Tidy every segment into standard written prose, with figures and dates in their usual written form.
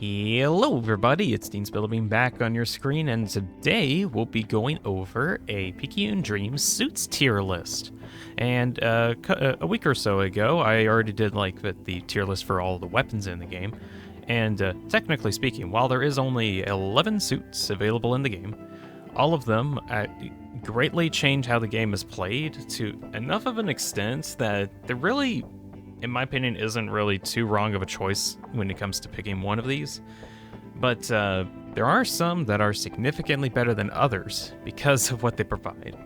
Hello everybody, it's Deanspillabean back on your screen, and today we'll be going over a Picayune Dreams suits tier list. And a week or so ago, I already did the tier list for all the weapons in the game. And technically speaking, while there is only 11 suits available in the game, all of them greatly change how the game is played to enough of an extent that they're really, in my opinion, isn't really too wrong of a choice when it comes to picking one of these. But there are some that are significantly better than others because of what they provide.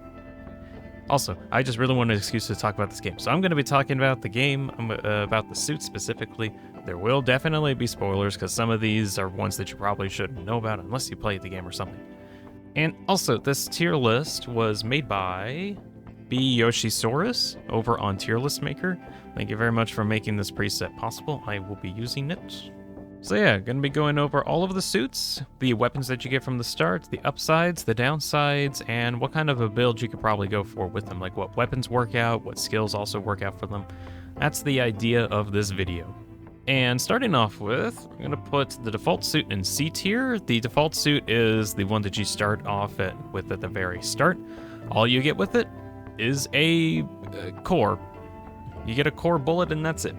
Also, I just really want an excuse to talk about this game. So I'm going to be talking about the game, about the suit specifically. There will definitely be spoilers because some of these are ones that you probably shouldn't know about unless you played the game or something. And also, this tier list was made by YOSHISAURUS over on Tier List Maker. Thank you very much for making this preset possible. I will be using it. So yeah, going to be going over all of the suits, the weapons that you get from the start, the upsides, the downsides, and what kind of a build you could probably go for with them, like what weapons work out, what skills also work out for them. That's the idea of this video. And starting off with, I'm going to put the default suit in C tier. The default suit is the one that you start off with at the very start. All you get with it is a core. You get a core bullet and that's it.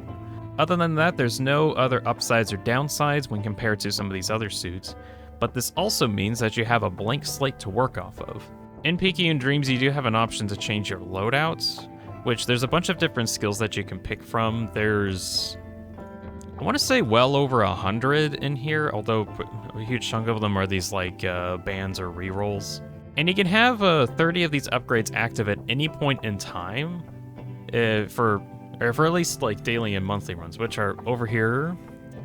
Other than that, there's no other upsides or downsides when compared to some of these other suits, but this also means that you have a blank slate to work off of. In Picayune Dreams, you do have an option to change your loadouts, which there's a bunch of different skills that you can pick from. There's, I want to say, well over 100 in here, although a huge chunk of them are these bans or rerolls. And you can have 30 of these upgrades active at any point in time for at least daily and monthly runs, which are over here.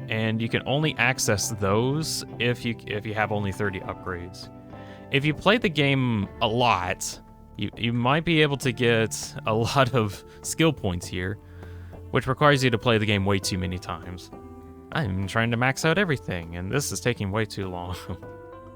And you can only access those if you have only 30 upgrades. If you play the game a lot, you might be able to get a lot of skill points here, which requires you to play the game way too many times. I'm trying to max out everything, and this is taking way too long.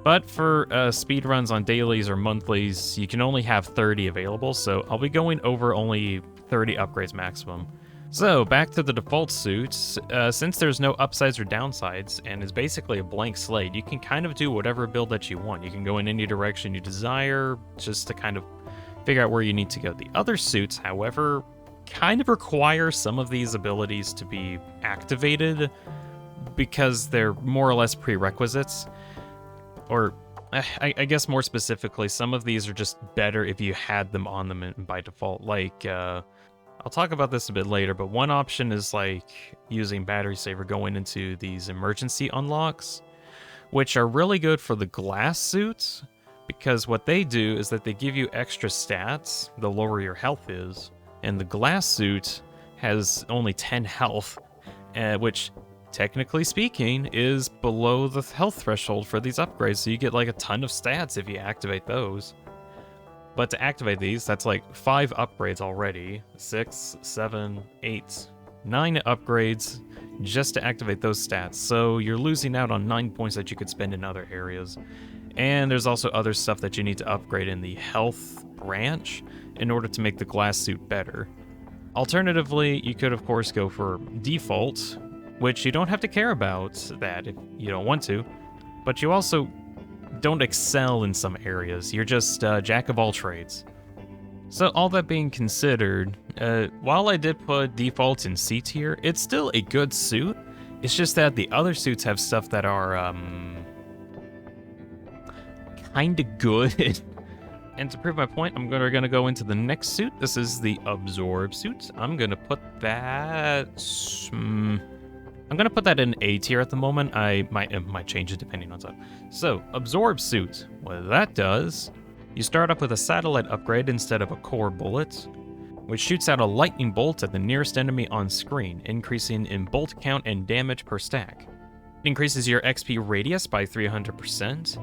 But for speedruns on dailies or monthlies, you can only have 30 available, so I'll be going over only 30 upgrades maximum. So, back to the default suits. Since there's no upsides or downsides, and is basically a blank slate, you can kind of do whatever build that you want. You can go in any direction you desire, just to kind of figure out where you need to go. The other suits, however, kind of require some of these abilities to be activated, because they're more or less prerequisites. Or, I guess more specifically, some of these are just better if you had them on them by default. I'll talk about this a bit later, but one option is using battery saver going into these emergency unlocks, which are really good for the glass suits, because what they do is that they give you extra stats the lower your health is, and the glass suit has only 10 health, which, technically speaking, is below the health threshold for these upgrades, so you get a ton of stats if you activate those. But to activate these, that's 5 upgrades already. 6, 7, 8, 9 upgrades just to activate those stats. So you're losing out on 9 points that you could spend in other areas. And there's also other stuff that you need to upgrade in the health branch in order to make the glass suit better. Alternatively, you could of course go for default, which you don't have to care about that if you don't want to, but you also don't excel in some areas. You're just jack of all trades. So all that being considered, while I did put default in C tier, it's still a good suit. It's just that the other suits have stuff that are kinda good. And to prove my point, I'm gonna go into the next suit. This is the Absorb suit. I'm gonna put that in A tier at the moment. I might change it depending on stuff. So, Absorb suit. What that does, you start off with a satellite upgrade instead of a core bullet, which shoots out a lightning bolt at the nearest enemy on screen, increasing in bolt count and damage per stack. It increases your XP radius by 300%,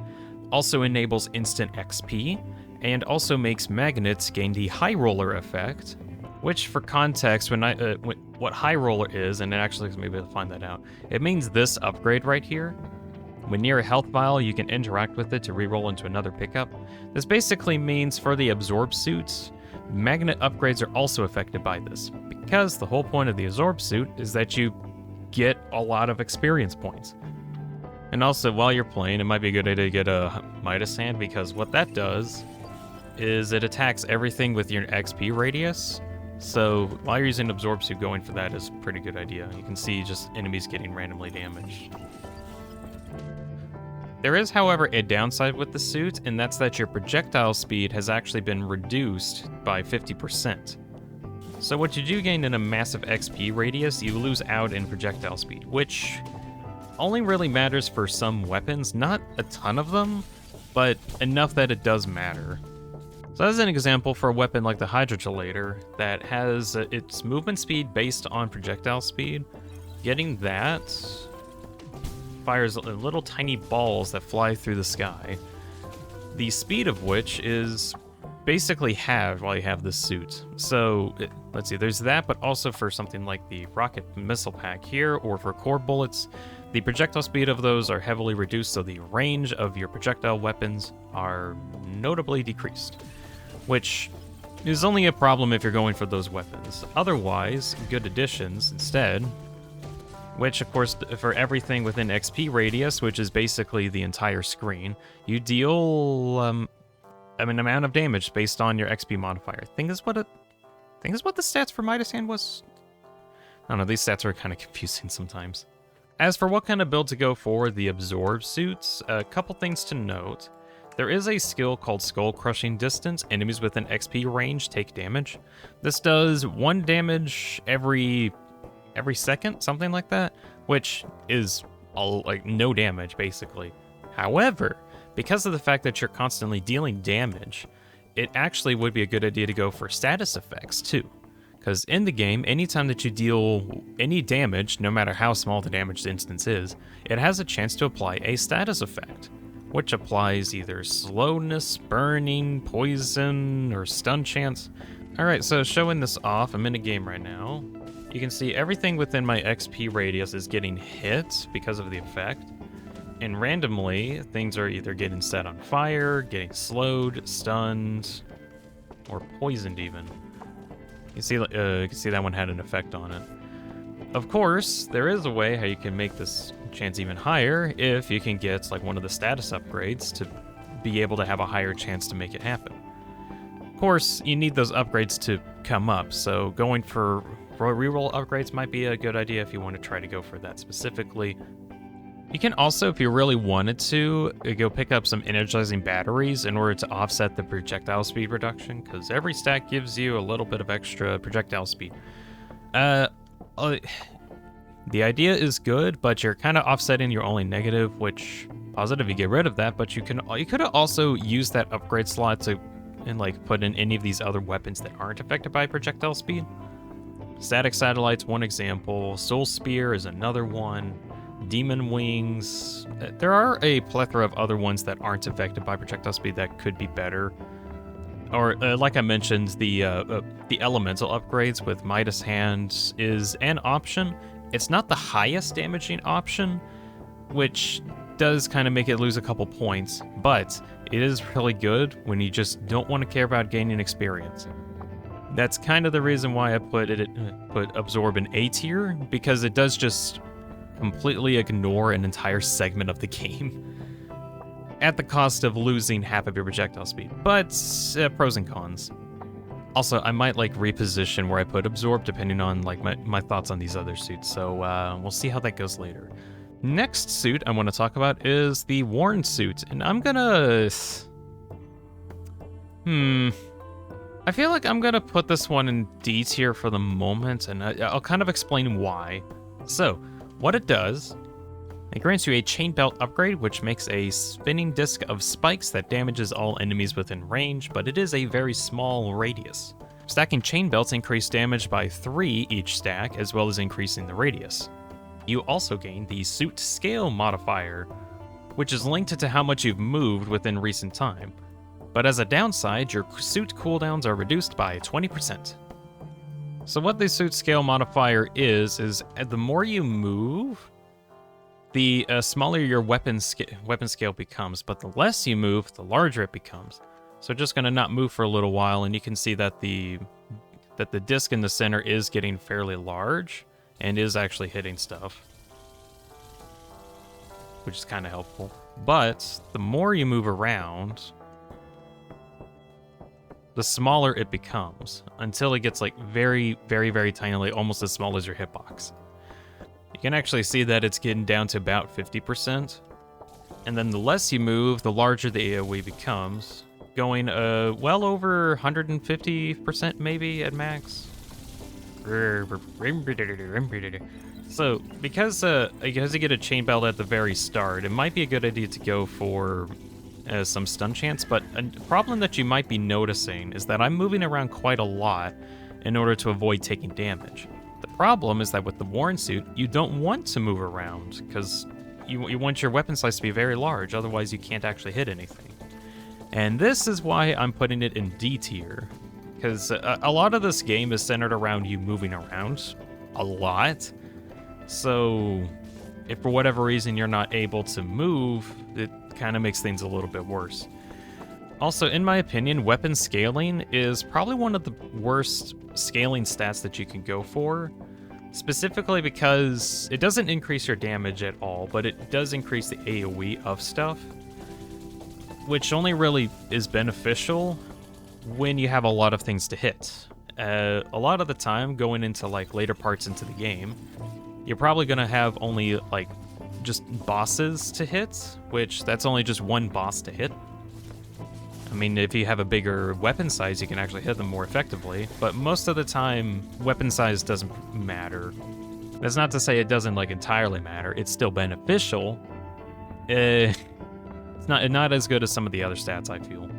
also enables instant XP, and also makes magnets gain the High Roller effect, which, for context, what High Roller is, and it actually maybe I'll find that out, it means this upgrade right here. When near a health vial, you can interact with it to reroll into another pickup. This basically means for the Absorb suits, magnet upgrades are also affected by this, because the whole point of the Absorb suit is that you get a lot of experience points. And also, while you're playing, it might be a good idea to get a Midas Hand, because what that does is it attacks everything with your XP radius. So while you're using Absorb Suit, going for that is a pretty good idea. You can see just enemies getting randomly damaged. There is, however, a downside with the suit, and that's that your projectile speed has actually been reduced by 50%. So what you do gain in a massive XP radius, you lose out in projectile speed, which only really matters for some weapons, not a ton of them, but enough that it does matter. So as an example, for a weapon like the Hydrogelator that has its movement speed based on projectile speed, getting that fires little tiny balls that fly through the sky, the speed of which is basically halved while you have this suit. So let's see, there's that, but also for something like the rocket missile pack here, or for core bullets, the projectile speed of those are heavily reduced, so the range of your projectile weapons are notably decreased, which is only a problem if you're going for those weapons. Otherwise, good additions instead, which of course for everything within XP radius, which is basically the entire screen, you deal an amount of damage based on your XP modifier. I think is what the stats for Midas Hand was. I don't know, these stats are kind of confusing sometimes. As for what kind of build to go for the Absorb suits, a couple things to note. There is a skill called Skull Crushing Distance. Enemies within XP range take damage. This does 1 damage every second, something like that, which is like no damage basically. However, because of the fact that you're constantly dealing damage, it actually would be a good idea to go for status effects too. Because in the game, anytime that you deal any damage, no matter how small the damaged instance is, it has a chance to apply a status effect, which applies either slowness, burning, poison, or stun chance. Alright, so showing this off, I'm in a game right now. You can see everything within my XP radius is getting hit because of the effect. And randomly, things are either getting set on fire, getting slowed, stunned, or poisoned even. You can see that one had an effect on it. Of course, there is a way how you can make this chance even higher if you can get like one of the status upgrades to be able to have a higher chance to make it happen. Of course, you need those upgrades to come up, so going for reroll upgrades might be a good idea if you want to try to go for that specifically. You can also, if you really wanted to, go pick up some energizing batteries in order to offset the projectile speed reduction, because every stack gives you a little bit of extra projectile speed. The idea is good, but you're kind of offsetting your only negative, which positive you get rid of that, but you could also use that upgrade slot to put in any of these other weapons that aren't affected by projectile speed. Static Satellite's one example, Soul Spear is another one, Demon Wings. There are a plethora of other ones that aren't affected by projectile speed that could be better. Or, like I mentioned, the elemental upgrades with Midas Hand is an option. It's not the highest damaging option, which does kind of make it lose a couple points, but it is really good when you just don't want to care about gaining experience. That's kind of the reason why I put Absorb in A tier, because it does just completely ignore an entire segment of the game at the cost of losing half of your projectile speed, but pros and cons. Also, I might reposition where I put Absorb depending on my thoughts on these other suits, so we'll see how that goes later. Next suit I want to talk about is the Worn suit, and I'm gonna... I feel like I'm gonna put this one in D tier for the moment, and I'll kind of explain why. So, what it does, it grants you a chain belt upgrade, which makes a spinning disc of spikes that damages all enemies within range, but it is a very small radius. Stacking chain belts increase damage by 3 each stack, as well as increasing the radius. You also gain the suit scale modifier, which is linked to how much you've moved within recent time. But as a downside, your suit cooldowns are reduced by 20%. So what the suit scale modifier is the more you move, the smaller your weapon scale becomes, but the less you move, the larger it becomes. So just gonna not move for a little while, and you can see that the disc in the center is getting fairly large and is actually hitting stuff. which is kind of helpful. But the more you move around, the smaller it becomes, until it gets like very, very, very tiny, like almost as small as your hitbox. You can actually see that it's getting down to about 50%. And then the less you move, the larger the AoE becomes, going well over 150% maybe at max. So because you get a chain belt at the very start, it might be a good idea to go for some stun chance, but a problem that you might be noticing is that I'm moving around quite a lot in order to avoid taking damage. The problem is that with the Warren suit, you don't want to move around, because you want your weapon size to be very large, otherwise you can't actually hit anything. And this is why I'm putting it in D tier, because a lot of this game is centered around you moving around a lot. So if for whatever reason you're not able to move, it kind of makes things a little bit worse. Also, in my opinion, weapon scaling is probably one of the worst scaling stats that you can go for, specifically because it doesn't increase your damage at all, but it does increase the AoE of stuff, which only really is beneficial when you have a lot of things to hit. A lot of the time, going into like later parts into the game, you're probably gonna have only like just bosses to hit, which that's only just one boss to hit. I mean, if you have a bigger weapon size, you can actually hit them more effectively, but most of the time, weapon size doesn't matter. That's not to say it doesn't like entirely matter. It's still beneficial. It's not as good as some of the other stats, I feel.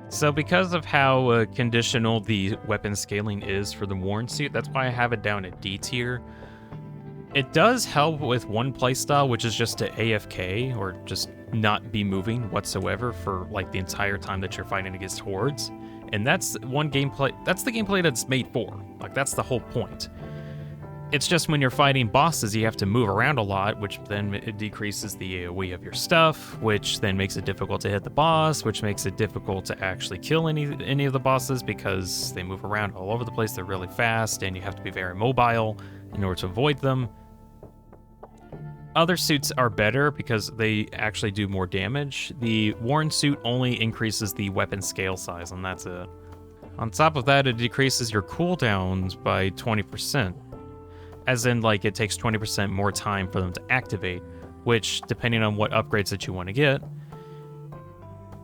So because of how conditional the weapon scaling is for the Warren suit, that's why I have it down at D tier. It does help with one playstyle, which is just to AFK, or just not be moving whatsoever for like the entire time that you're fighting against hordes. And that's one gameplay, that's the gameplay that's made for. Like, that's the whole point. It's just when you're fighting bosses, you have to move around a lot, which then it decreases the AoE of your stuff, which then makes it difficult to hit the boss, which makes it difficult to actually kill any of the bosses because they move around all over the place, they're really fast, and you have to be very mobile in order to avoid them. Other suits are better because they actually do more damage. The Warren suit only increases the weapon scale size, and that's it. On top of that, it decreases your cooldowns by 20%. As in, like, it takes 20% more time for them to activate, which, depending on what upgrades that you want to get,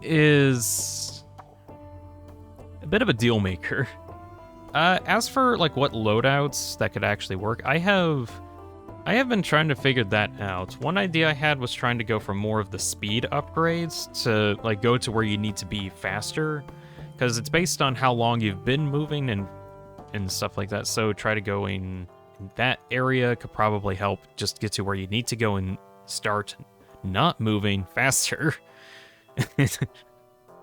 is a bit of a deal maker. As for, like, what loadouts that could actually work, I have been trying to figure that out. One idea I had was trying to go for more of the speed upgrades to, like, go to where you need to be faster, because it's based on how long you've been moving and stuff like that, so try to go in that area could probably help just get to where you need to go and start not moving faster.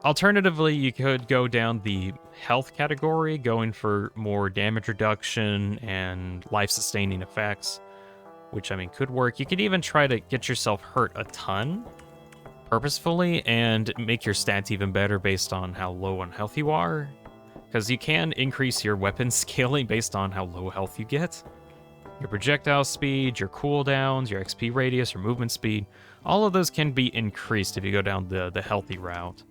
Alternatively, you could go down the health category, going for more damage reduction and life-sustaining effects, which, I mean, could work. You could even try to get yourself hurt a ton purposefully and make your stats even better based on how low on health you are, because you can increase your weapon scaling based on how low health you get. Your projectile speed, your cooldowns, your XP radius, your movement speed, all of those can be increased if you go down the healthy route.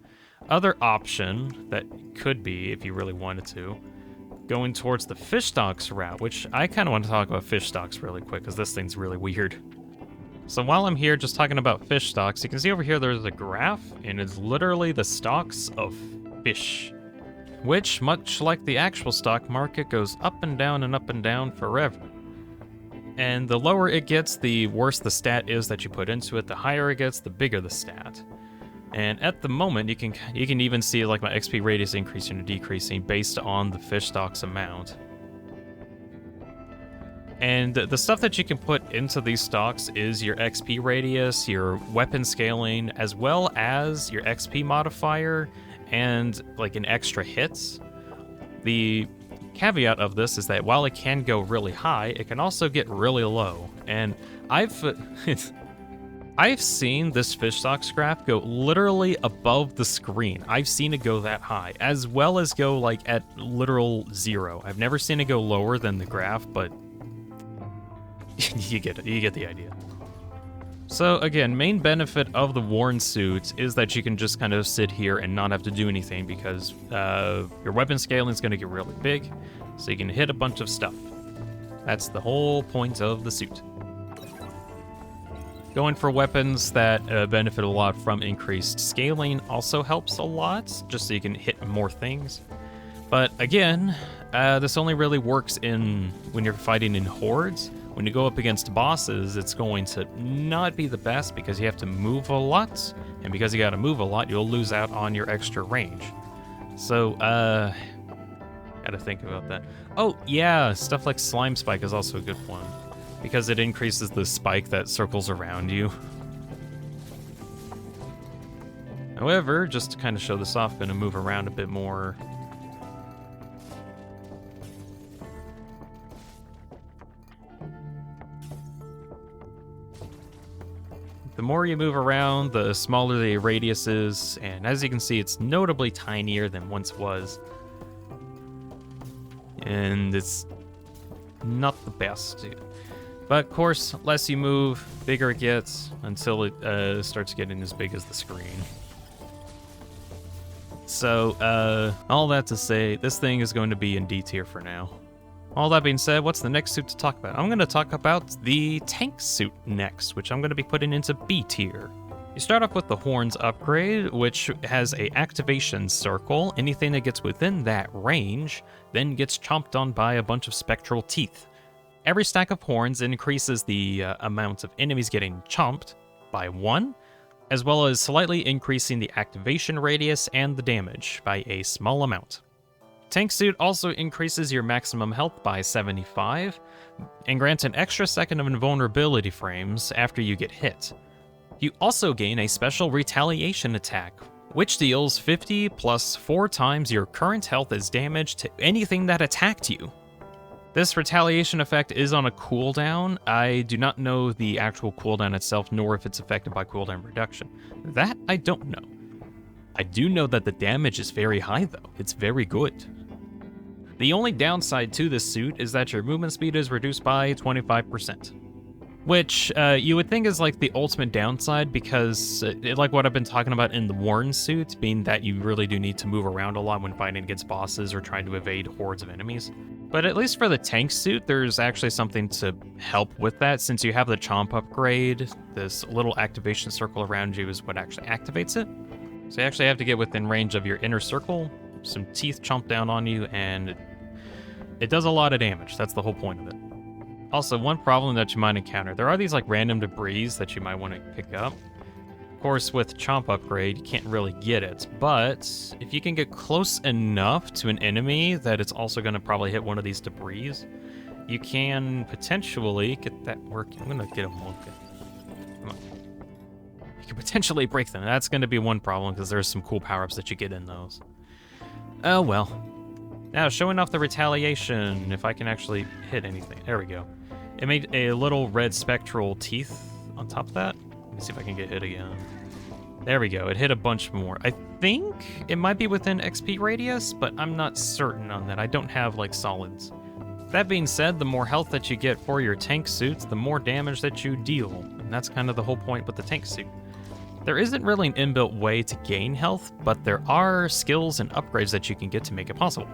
Other option that could be, if you really wanted to, going towards the fish stocks route, which I kind of want to talk about fish stocks really quick because this thing's really weird. So while I'm here just talking about fish stocks, you can see over here there's a graph, and it's literally the stocks of fish, which, much like the actual stock market, goes up and down forever. And the lower it gets, the worse the stat is that you put into it. The higher it gets, the bigger the stat. And at the moment, you can even see like my XP radius increasing or decreasing based on the fish stocks amount. And the stuff that you can put into these stocks is your XP radius, your weapon scaling, as well as your XP modifier and like an extra hits. The caveat of this is that while it can go really high, it can also get really low. And I've seen this fish stocks graph go literally above the screen. I've seen it go that high, as well as go like at literal 0. I've never seen it go lower than the graph, but you get it. You get the idea. So again, main benefit of the worn suit is that you can just kind of sit here and not have to do anything because your weapon scaling is going to get really big, so you can hit a bunch of stuff. That's the whole point of the suit. Going for weapons that benefit a lot from increased scaling also helps a lot, just so you can hit more things. But again, this only really works when you're fighting in hordes. When you go up against bosses, it's going to not be the best because you have to move a lot, and because you gotta move a lot, you'll lose out on your extra range. So, gotta think about that. Oh, yeah, stuff like Slime Spike is also a good one, because it increases the spike that circles around you. However, just to kind of show this off, I'm gonna move around a bit more. The more you move around, the smaller the radius is, and as you can see, it's notably tinier than once was. And it's not the best. But of course, less you move, bigger it gets, until it starts getting as big as the screen. So, all that to say, this thing is going to be in D tier for now. All that being said, what's the next suit to talk about? I'm going to talk about the tank suit next, which I'm going to be putting into B tier. You start off with the Horns upgrade, which has a activation circle. Anything that gets within that range then gets chomped on by a bunch of spectral teeth. Every stack of horns increases the amount of enemies getting chomped by 1, as well as slightly increasing the activation radius and the damage by a small amount. Tank Suit also increases your maximum health by 75, and grants an extra second of invulnerability frames after you get hit. You also gain a special retaliation attack, which deals 50 plus 4 times your current health as damage to anything that attacked you. This retaliation effect is on a cooldown. I do not know the actual cooldown itself, nor if it's affected by cooldown reduction. That I don't know. I do know that the damage is very high though. It's very good. The only downside to this suit is that your movement speed is reduced by 25%. Which you would think is like the ultimate downside because, like what I've been talking about in the worn suit, being that you really do need to move around a lot when fighting against bosses or trying to evade hordes of enemies. But at least for the tank suit, there's actually something to help with that. Since you have the chomp upgrade, this little activation circle around you is what actually activates it. So you actually have to get within range of your inner circle, some teeth chomp down on you, and it does a lot of damage. That's the whole point of it. Also, one problem that you might encounter, there are these like random debris that you might want to pick up. Of course, with Chomp upgrade, you can't really get it, but if you can get close enough to an enemy that it's also going to probably hit one of these debris, you can potentially get that working. I'm going to get them working. Come on. You can potentially break them. That's going to be one problem because there's some cool power-ups that you get in those. Oh well. Now, showing off the retaliation, if I can actually hit anything. There we go. It made a little red spectral teeth on top of that. Let me see if I can get hit again. There we go. It hit a bunch more. I think it might be within XP radius, but I'm not certain on that. I don't have, like, solids. That being said, the more health that you get for your tank suits, the more damage that you deal. And that's kind of the whole point with the tank suit. There isn't really an inbuilt way to gain health, but there are skills and upgrades that you can get to make it possible.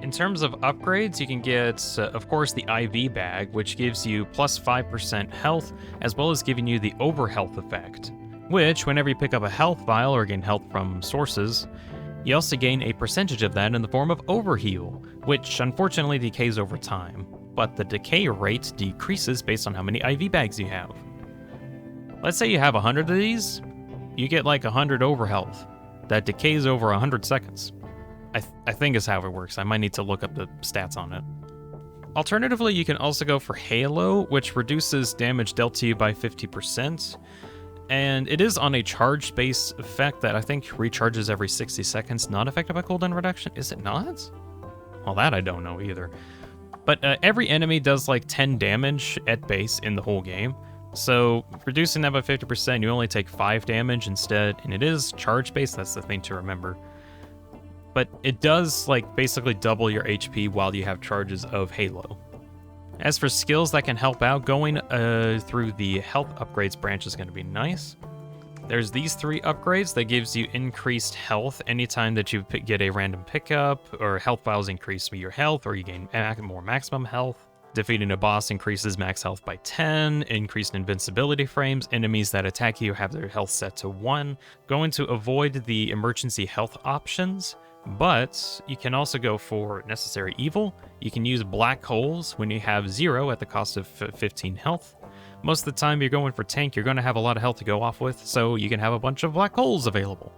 In terms of upgrades, you can get, of course, the IV bag, which gives you plus 5% health, as well as giving you the overhealth effect, which, whenever you pick up a health vial or gain health from sources, you also gain a percentage of that in the form of overheal, which unfortunately decays over time, but the decay rate decreases based on how many IV bags you have. Let's say you have 100 of these, you get like 100 overhealth. That decays over 100 seconds. I think is how it works. I might need to look up the stats on it. Alternatively, you can also go for Halo, which reduces damage dealt to you by 50%. And it is on a charge-based effect that I think recharges every 60 seconds, not affected by cooldown reduction. Is it not? Well, that I don't know either. But every enemy does like 10 damage at base in the whole game. So reducing that by 50%, you only take 5 damage instead. And it is charge-based, that's the thing to remember. But it does like basically double your HP while you have charges of Halo. As for skills that can help out, going through the health upgrades branch is going to be nice. There's these 3 upgrades that gives you increased health anytime that you get a random pickup, or health vials increase your health, or you gain more maximum health. Defeating a boss increases max health by 10, increased invincibility frames, enemies that attack you have their health set to 1. Going to avoid the emergency health options, but you can also go for necessary evil. You can use black holes when you have 0 at the cost of 15 health. Most of the time you're going for tank, you're going to have a lot of health to go off with, so you can have a bunch of black holes available.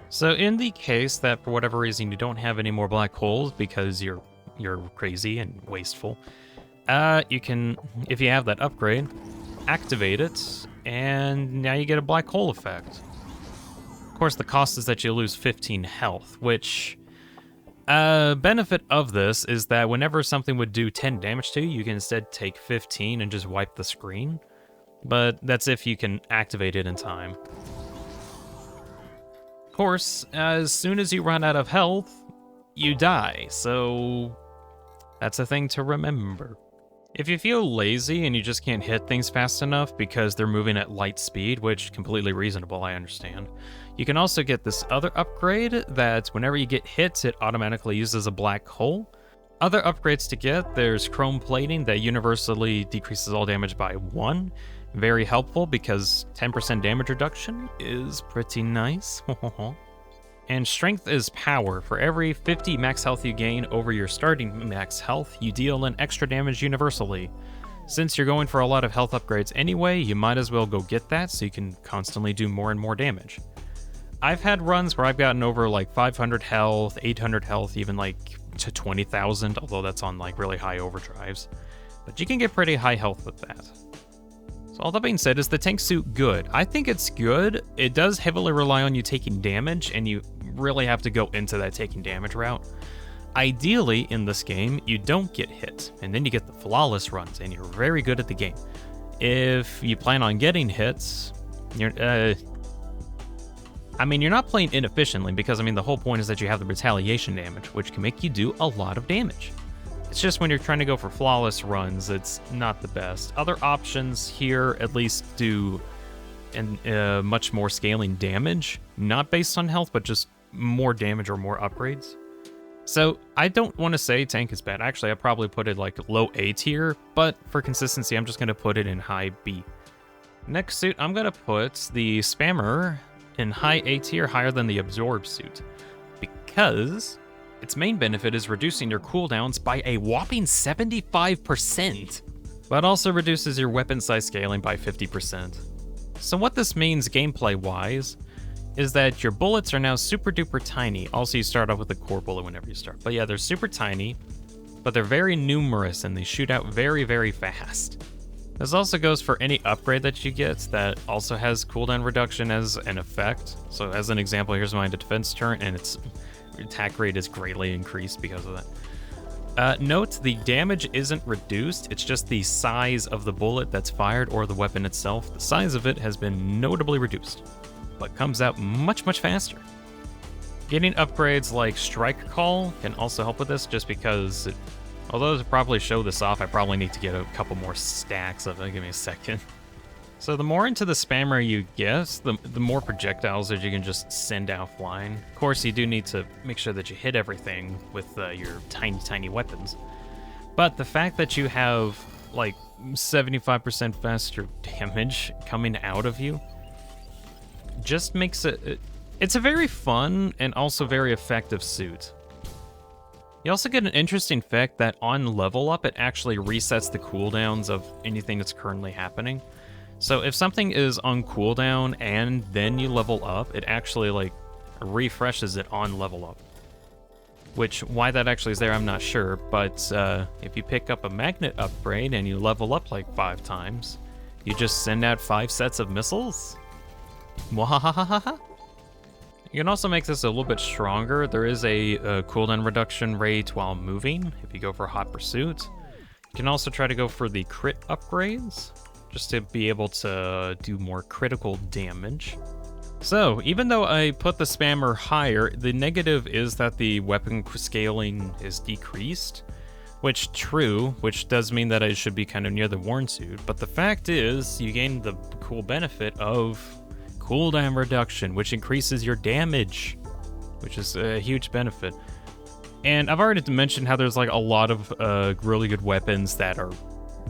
So in the case that for whatever reason you don't have any more black holes because you're crazy and wasteful, you can, if you have that upgrade, activate it, and now you get a black hole effect. Of course, the cost is that you lose 15 health, which benefit of this is that whenever something would do 10 damage to you, you can instead take 15 and just wipe the screen. But that's if you can activate it in time. Of course, as soon as you run out of health, you die, so that's a thing to remember. If you feel lazy and you just can't hit things fast enough because they're moving at light speed, which completely reasonable, I understand, you can also get this other upgrade that whenever you get hit, it automatically uses a black hole. Other upgrades to get, there's chrome plating that universally decreases all damage by 1. Very helpful because 10% damage reduction is pretty nice. And strength is power. For every 50 max health you gain over your starting max health, you deal an extra damage universally. Since you're going for a lot of health upgrades anyway, you might as well go get that so you can constantly do more and more damage. I've had runs where I've gotten over like 500 health, 800 health, even like to 20,000, although that's on like really high overdrives. But you can get pretty high health with that. So all that being said, is the tank suit good? I think it's good. It does heavily rely on you taking damage, and you really have to go into that taking damage route. Ideally, in this game, you don't get hit, and then you get the flawless runs, and you're very good at the game. If you plan on getting hits, you're not playing inefficiently, because the whole point is that you have the retaliation damage, which can make you do a lot of damage. It's just when you're trying to go for flawless runs, it's not the best. Other options here at least do much more scaling damage, not based on health, but just more damage or more upgrades. So I don't want to say tank is bad. Actually, I probably put it like low A tier, but for consistency, I'm just going to put it in high B. Next suit, I'm going to put the Spammer in high A tier, higher than the Absorb suit, because its main benefit is reducing your cooldowns by a whopping 75%, but also reduces your weapon size scaling by 50%. So what this means gameplay-wise is that your bullets are now super duper tiny. Also, you start off with a core bullet whenever you start. But yeah, they're super tiny, but they're very numerous and they shoot out very, very fast. This also goes for any upgrade that you get that also has cooldown reduction as an effect. So as an example, here's my defense turret, and its attack rate is greatly increased because of that. Note, the damage isn't reduced, it's just the size of the bullet that's fired or the weapon itself. The size of it has been notably reduced, but comes out much, much faster. Getting upgrades like Strike Call can also help with this, just because although to probably show this off, I probably need to get a couple more stacks of it. Give me a second. So the more into the Spammer you get, the more projectiles that you can just send out flying. Of course, you do need to make sure that you hit everything with your tiny, tiny weapons. But the fact that you have like 75% faster damage coming out of you just makes it's a very fun and also very effective suit. You also get an interesting effect that on level up, it actually resets the cooldowns of anything that's currently happening. So if something is on cooldown and then you level up, it actually like refreshes it on level up. Which, why that actually is there, I'm not sure, but if you pick up a magnet upgrade and you level up like 5 times, you just send out 5 sets of missiles? Mwahahaha. You can also make this a little bit stronger. There is a cooldown reduction rate while moving if you go for Hot Pursuit. You can also try to go for the crit upgrades, just to be able to do more critical damage. So, even though I put the Spammer higher, the negative is that the weapon scaling is decreased. Which, true, which does mean that I should be kind of near the worn suit, but the fact is, you gain the cool benefit of cooldown reduction, which increases your damage, which is a huge benefit. And I've already mentioned how there's like a lot of really good weapons that are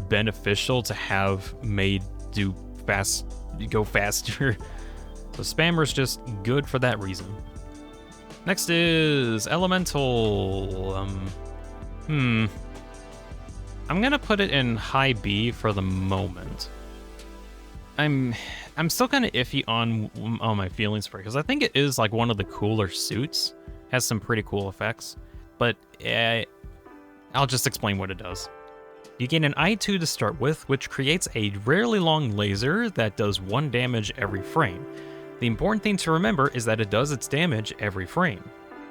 beneficial to have made go faster. So Spammer's just good for that reason. Next is Elemental. I'm gonna put it in high B for the moment. I'm still kind of iffy on my feelings for it, because I think it is like one of the cooler suits. Has some pretty cool effects, but I'll just explain what it does. You gain an I2 to start with, which creates a rarely long laser that does 1 damage every frame. The important thing to remember is that it does its damage every frame,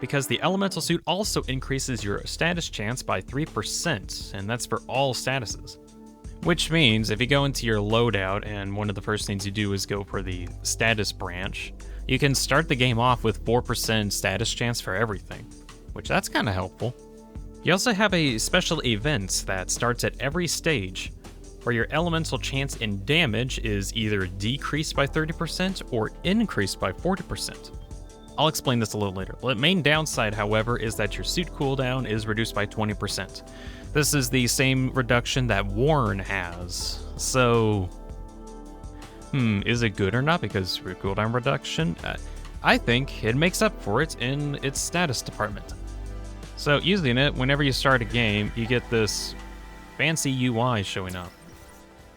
because the elemental suit also increases your status chance by 3%, and that's for all statuses. Which means if you go into your loadout and one of the first things you do is go for the status branch, you can start the game off with 4% status chance for everything, which that's kind of helpful. You also have a special event that starts at every stage, where your elemental chance in damage is either decreased by 30% or increased by 40%. I'll explain this a little later. The main downside, however, is that your suit cooldown is reduced by 20%. This is the same reduction that Worn has. So, is it good or not because cooldown reduction? I think it makes up for it in its status department. So using it, whenever you start a game, you get this fancy UI showing up,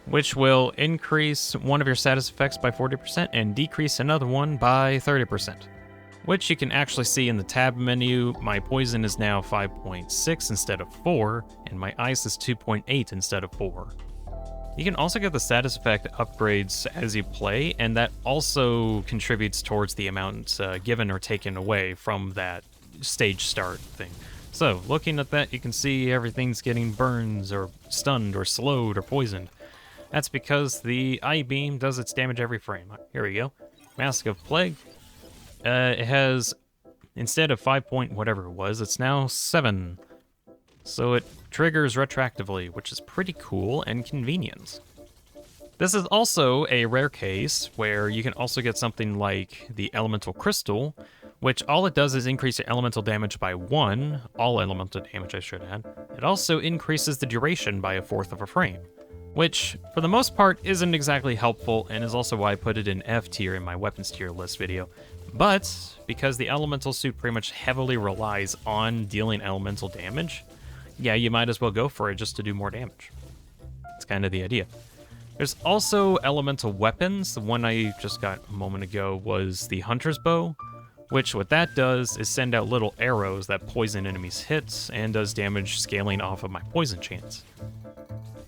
which will increase one of your status effects by 40% and decrease another one by 30%. Which you can actually see in the tab menu. My poison is now 5.6 instead of 4, and my ice is 2.8 instead of 4. You can also get the status effect upgrades as you play, and that also contributes towards the amount given or taken away from that stage start thing. So, looking at that, you can see everything's getting burns, or stunned, or slowed, or poisoned. That's because the I-beam does its damage every frame. Here we go. Mask of Plague. It has, instead of 5 point whatever it was, it's now 7. So it triggers retroactively, which is pretty cool and convenient. This is also a rare case where you can also get something like the Elemental Crystal, which all it does is increase your elemental damage by 1, all elemental damage I should add. It also increases the duration by 1/4 of a frame, which for the most part isn't exactly helpful and is also why I put it in F tier in my weapons tier list video. But because the elemental suit pretty much heavily relies on dealing elemental damage, yeah, you might as well go for it just to do more damage. That's kind of the idea. There's also elemental weapons. The one I just got a moment ago was the Hunter's Bow, which what that does is send out little arrows that poison enemies' hits and does damage scaling off of my poison chance.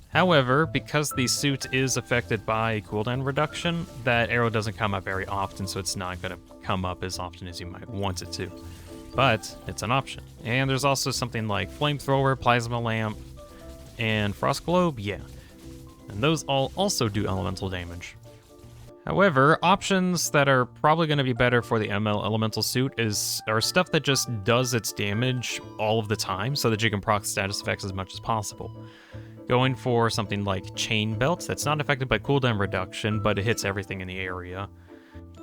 However, because the suit is affected by cooldown reduction, that arrow doesn't come up very often, so it's not going to come up as often as you might want it to. But it's an option. And there's also something like Flamethrower, Plasma Lamp, and Frost Globe, yeah. And those all also do elemental damage. However, options that are probably going to be better for the ML elemental suit are stuff that just does its damage all of the time so that you can proc status effects as much as possible. Going for something like Chain Belt that's not affected by cooldown reduction, but it hits everything in the area.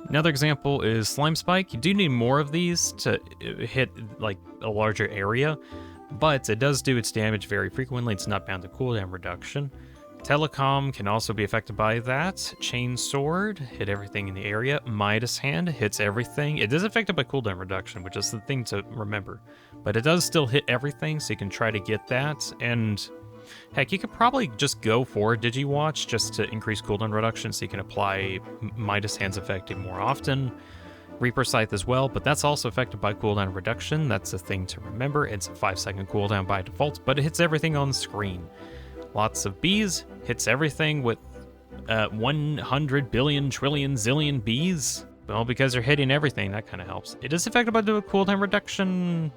Another example is Slime Spike. You do need more of these to hit like a larger area, but it does do its damage very frequently. It's not bound to cooldown reduction. Telecom can also be affected by that. Chain Sword, hit everything in the area. Midas Hand hits everything. It is affected by cooldown reduction, which is the thing to remember. But it does still hit everything, so you can try to get that. And heck, you could probably just go for Digiwatch just to increase cooldown reduction so you can apply Midas Hand's effect more often. Reaper Scythe as well, but that's also affected by cooldown reduction. That's a thing to remember. It's a 5-second cooldown by default, but it hits everything on the screen. Lots of bees, hits everything with 100 billion trillion zillion bees. Well, because they're hitting everything, that kind of helps. It is affected by the cooldown reduction,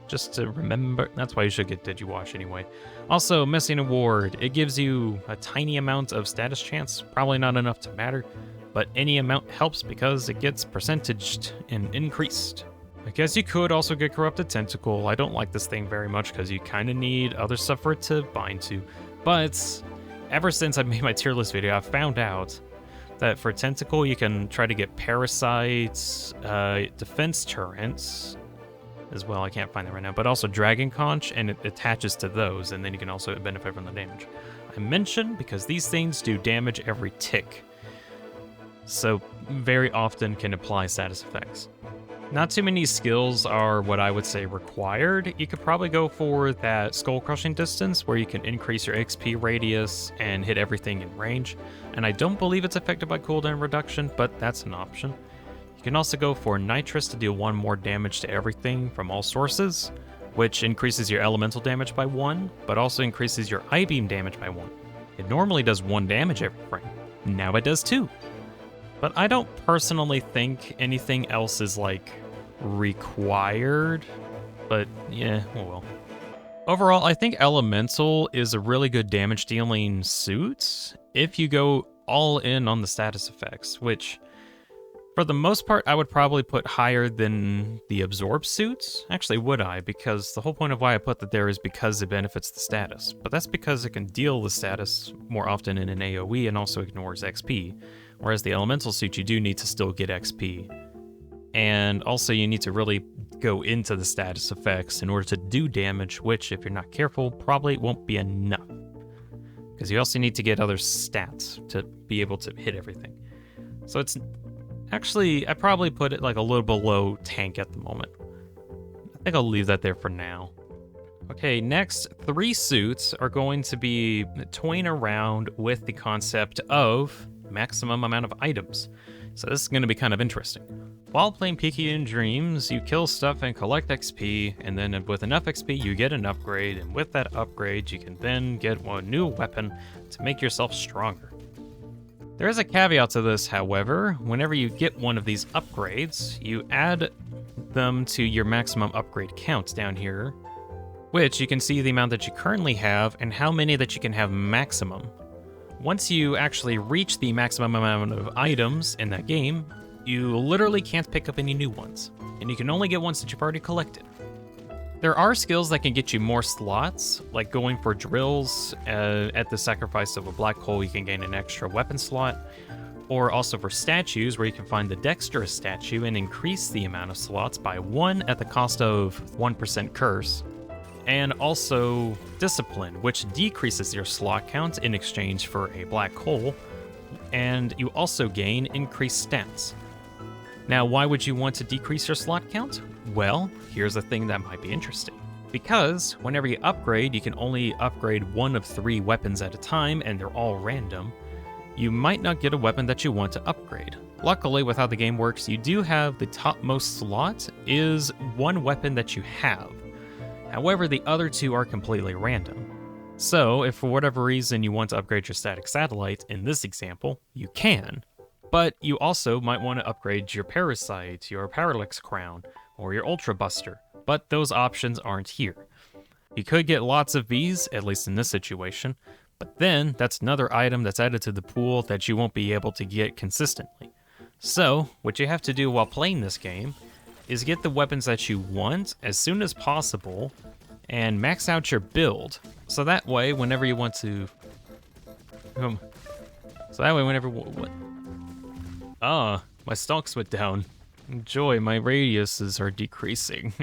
just to remember. That's why you should get Digiwash anyway. Also, Missing Award. It gives you a tiny amount of status chance, probably not enough to matter, but any amount helps because it gets percentaged and increased. I guess you could also get Corrupted Tentacle. I don't like this thing very much because you kind of need other stuff for it to bind to. But ever since I made my tier list video, I've found out that for Tentacle, you can try to get Parasites, Defense Turrets as well. I can't find that right now. But also Dragon Conch, and it attaches to those, and then you can also benefit from the damage. I mention because these things do damage every tick, so very often can apply status effects. Not too many skills are what I would say required. You could probably go for that Skull Crushing distance where you can increase your XP radius and hit everything in range. And I don't believe it's affected by cooldown reduction, but that's an option. You can also go for Nitrous to deal 1 more damage to everything from all sources, which increases your elemental damage by 1, but also increases your I-beam damage by 1. It normally does 1 damage every frame. Now it does 2. But I don't personally think anything else is, like, required. But, yeah, oh well. Overall, I think Elemental is a really good damage-dealing suit if you go all in on the status effects, which, for the most part, I would probably put higher than the Absorb suits. Actually, would I? Because the whole point of why I put that there is because it benefits the status. But that's because it can deal the status more often in an AoE and also ignores XP. Whereas the Elemental suit, you do need to still get XP. And also you need to really go into the status effects in order to do damage, which, if you're not careful, probably won't be enough. Because you also need to get other stats to be able to hit everything. So it's... Actually, I probably put it like a little below tank at the moment. I think I'll leave that there for now. Okay, next, 3 suits are going to be toying around with the concept of maximum amount of items. So this is going to be kind of interesting. While playing Picayune Dreams, you kill stuff and collect XP, and then with enough XP you get an upgrade, and with that upgrade you can then get a new weapon to make yourself stronger. There is a caveat to this, however. Whenever you get one of these upgrades, you add them to your maximum upgrade count down here, which you can see the amount that you currently have and how many that you can have maximum. Once you actually reach the maximum amount of items in that game, you literally can't pick up any new ones, and you can only get ones that you've already collected. There are skills that can get you more slots, like going for drills. At the sacrifice of a black hole, you can gain an extra weapon slot, or also for statues, where you can find the Dexterous statue and increase the amount of slots by 1 at the cost of 1% curse. And also Discipline, which decreases your slot count in exchange for a black hole, and you also gain increased stats. Now, why would you want to decrease your slot count? Well, here's a thing that might be interesting. Because whenever you upgrade, you can only upgrade 1 of 3 weapons at a time, and they're all random. You might not get a weapon that you want to upgrade. Luckily, with how the game works, you do have the topmost slot is 1 weapon that you have. However, the other 2 are completely random. So, if for whatever reason you want to upgrade your Static Satellite, in this example, you can. But you also might want to upgrade your Parasite, your Parallax Crown, or your Ultra Buster, but those options aren't here. You could get lots of these, at least in this situation, but then that's another item that's added to the pool that you won't be able to get consistently. So, what you have to do while playing this game is get the weapons that you want as soon as possible and max out your build. So that way, whenever you want to... my stalks went down. Joy, my radiuses are decreasing.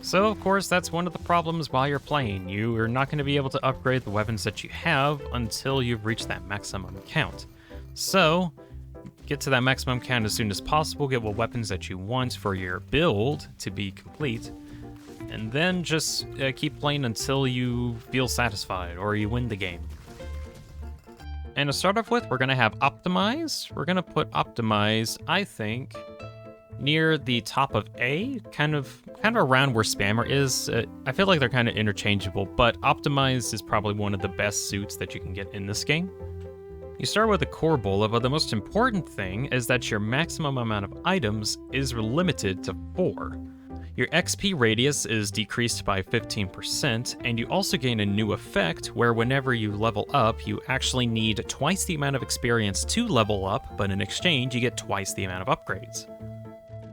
So, of course, that's one of the problems while you're playing. You are not going to be able to upgrade the weapons that you have until you've reached that maximum count. So, get to that maximum count as soon as possible, get what weapons that you want for your build to be complete, and then just keep playing until you feel satisfied or you win the game. And to start off with, we're going to have Optimize. We're going to put Optimize, I think, near the top of A, kind of around where Spammer is. I feel like they're kind of interchangeable, but Optimize is probably one of the best suits that you can get in this game. You start with a core bola, but the most important thing is that your maximum amount of items is limited to 4. Your XP radius is decreased by 15%, and you also gain a new effect where whenever you level up, you actually need twice the amount of experience to level up, but in exchange, you get twice the amount of upgrades.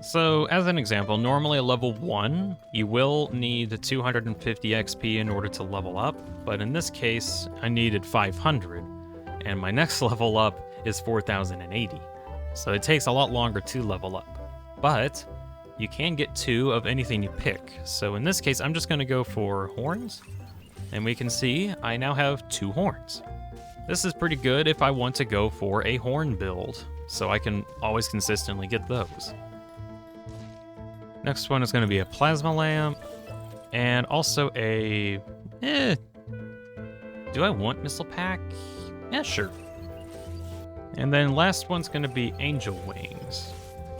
So, as an example, normally at level 1, you will need 250 XP in order to level up, but in this case, I needed 500, and my next level up is 4080. So it takes a lot longer to level up. But you can get 2 of anything you pick. So in this case, I'm just going to go for horns, and we can see I now have 2 horns. This is pretty good if I want to go for a horn build, so I can always consistently get those. Next one is going to be a plasma lamp, and also a... do I want missile pack? Yeah, sure. And then last one's going to be angel wings.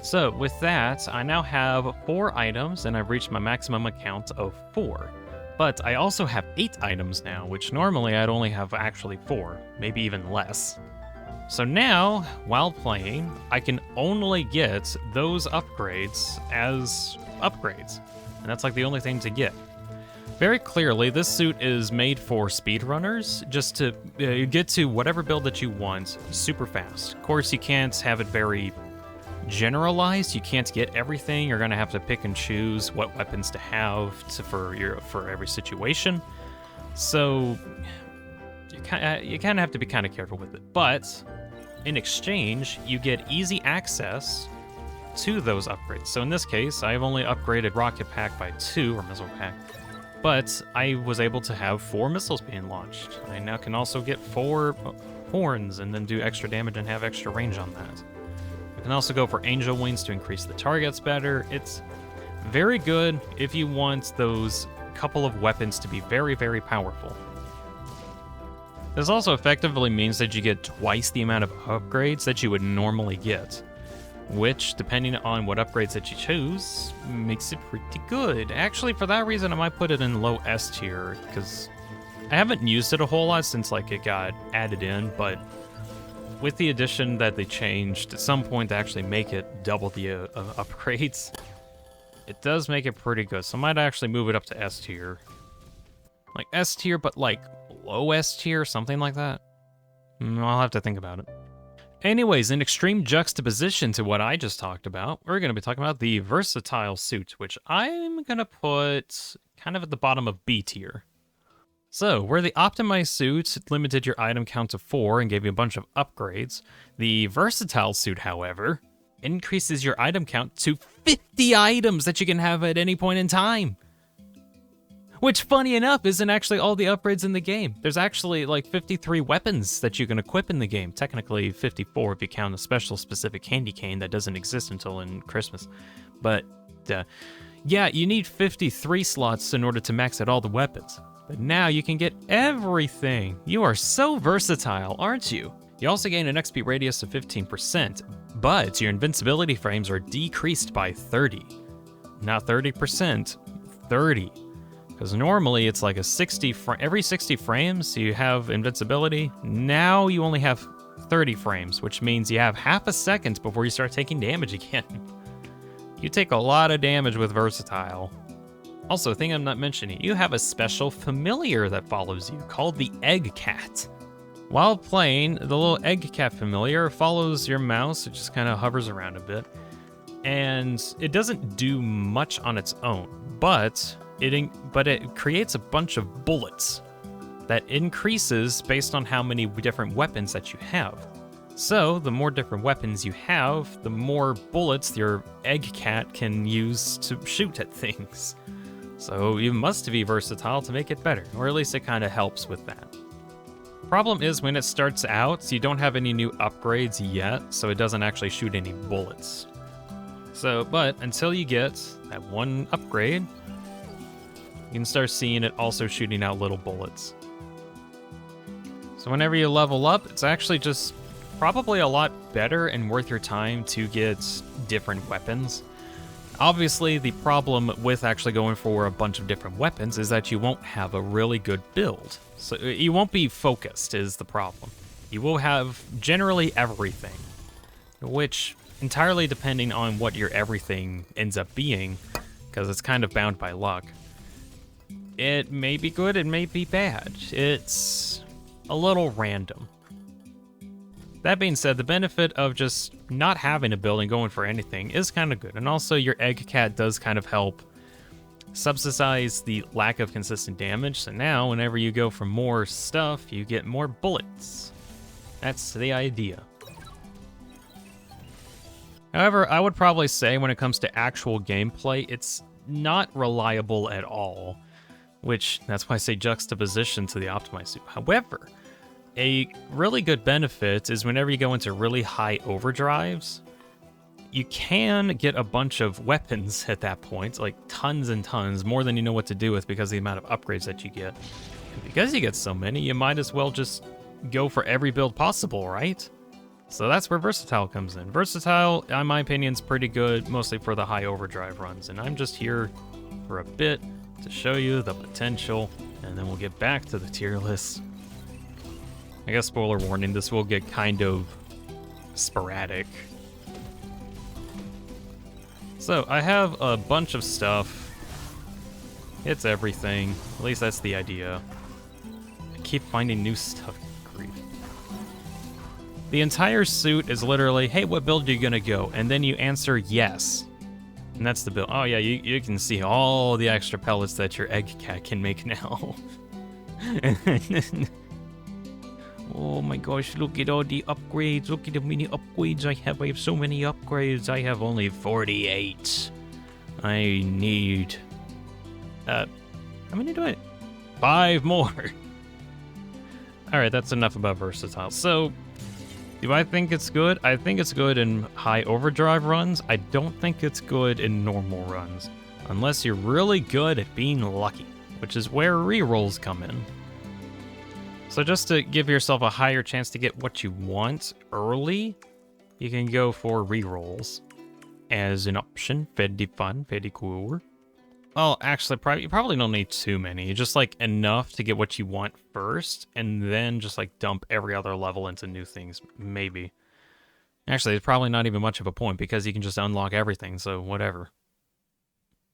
So with that, I now have 4 items, and I've reached my maximum account of 4. But I also have 8 items now, which normally I'd only have actually 4, maybe even less. So now, while playing, I can only get those upgrades as upgrades. And that's like the only thing to get. Very clearly, this suit is made for speedrunners, just to get to whatever build that you want super fast. Of course, you can't have it very generalized. You can't get everything. You're going to have to pick and choose what weapons to have for every situation. So you kind of have to be kind of careful with it. But in exchange, you get easy access to those upgrades. So in this case, I've only upgraded rocket pack by 2, or missile pack, but I was able to have 4 missiles being launched. I now can also get 4 horns and then do extra damage and have extra range on that. I can also go for angel wings to increase the targets better. It's very good if you want those couple of weapons to be very, very powerful. This also effectively means that you get twice the amount of upgrades that you would normally get, which, depending on what upgrades that you choose, makes it pretty good. Actually, for that reason, I might put it in low S tier, because I haven't used it a whole lot since like it got added in, but with the addition that they changed at some point to actually make it double the upgrades, it does make it pretty good. So I might actually move it up to S tier. Like S tier, but like low S tier, something like that. I'll have to think about it. Anyways, in extreme juxtaposition to what I just talked about, we're going to be talking about the versatile suit, which I'm going to put kind of at the bottom of B tier. So, where the optimized suit limited your item count to 4 and gave you a bunch of upgrades, the versatile suit, however, increases your item count to 50 items that you can have at any point in time. Which, funny enough, isn't actually all the upgrades in the game. There's actually like 53 weapons that you can equip in the game. Technically 54 if you count a special specific candy cane that doesn't exist until in Christmas. But, yeah, you need 53 slots in order to max out all the weapons. But now you can get everything. You are so versatile, aren't you? You also gain an XP radius of 15%, but your invincibility frames are decreased by 30. Not 30%, 30. Because normally it's like every 60 frames you have invincibility. Now you only have 30 frames, which means you have half a second before you start taking damage again. You take a lot of damage with versatile. Also, a thing I'm not mentioning, you have a special familiar that follows you called the Egg Cat. While playing, the little Egg Cat familiar follows your mouse. It just kind of hovers around a bit. And it doesn't do much on its own, but it creates a bunch of bullets that increases based on how many different weapons that you have. So, the more different weapons you have, the more bullets your Egg Cat can use to shoot at things. So you must be versatile to make it better, or at least it kind of helps with that. Problem is when it starts out, you don't have any new upgrades yet, so it doesn't actually shoot any bullets. So, but until you get that one upgrade, you can start seeing it also shooting out little bullets. So whenever you level up, it's actually just probably a lot better and worth your time to get different weapons. Obviously, the problem with actually going for a bunch of different weapons is that you won't have a really good build. So you won't be focused is the problem. You will have generally everything, which entirely depending on what your everything ends up being, because it's kind of bound by luck. It may be good, it may be bad. It's a little random. That being said, the benefit of just not having a build and going for anything is kind of good. And also your egg cat does kind of help subsidize the lack of consistent damage. So now whenever you go for more stuff, you get more bullets. That's the idea. However, I would probably say when it comes to actual gameplay, it's not reliable at all, which that's why I say juxtaposition to the optimized suit. However, a really good benefit is whenever you go into really high overdrives, you can get a bunch of weapons at that point, like tons and tons, more than you know what to do with because of the amount of upgrades that you get. And because you get so many, you might as well just go for every build possible, right? So that's where Versatile comes in. Versatile, in my opinion, is pretty good, mostly for the high overdrive runs. And I'm just here for a bit to show you the potential, and then we'll get back to the tier list. I guess spoiler warning, this will get kind of sporadic. So I have a bunch of stuff. It's everything. At least that's the idea. I keep finding new stuff. Grief. The entire suit is literally, hey, what build are you gonna go? And then you answer yes. And that's the build. Oh yeah, you can see all the extra pellets that your egg cat can make now. Oh my gosh, look at all the upgrades. Look at the many upgrades I have. I have so many upgrades. I have only 48. I need... how many do I... 5 more. Alright, that's enough about Versatile. So, do I think it's good? I think it's good in high overdrive runs. I don't think it's good in normal runs. Unless you're really good at being lucky, which is where rerolls come in. So just to give yourself a higher chance to get what you want early, you can go for rerolls as an option. Very fun, very cool. Well, actually, you probably don't need too many. Just like enough to get what you want first, and then just like dump every other level into new things, maybe. Actually, it's probably not even much of a point because you can just unlock everything, so whatever.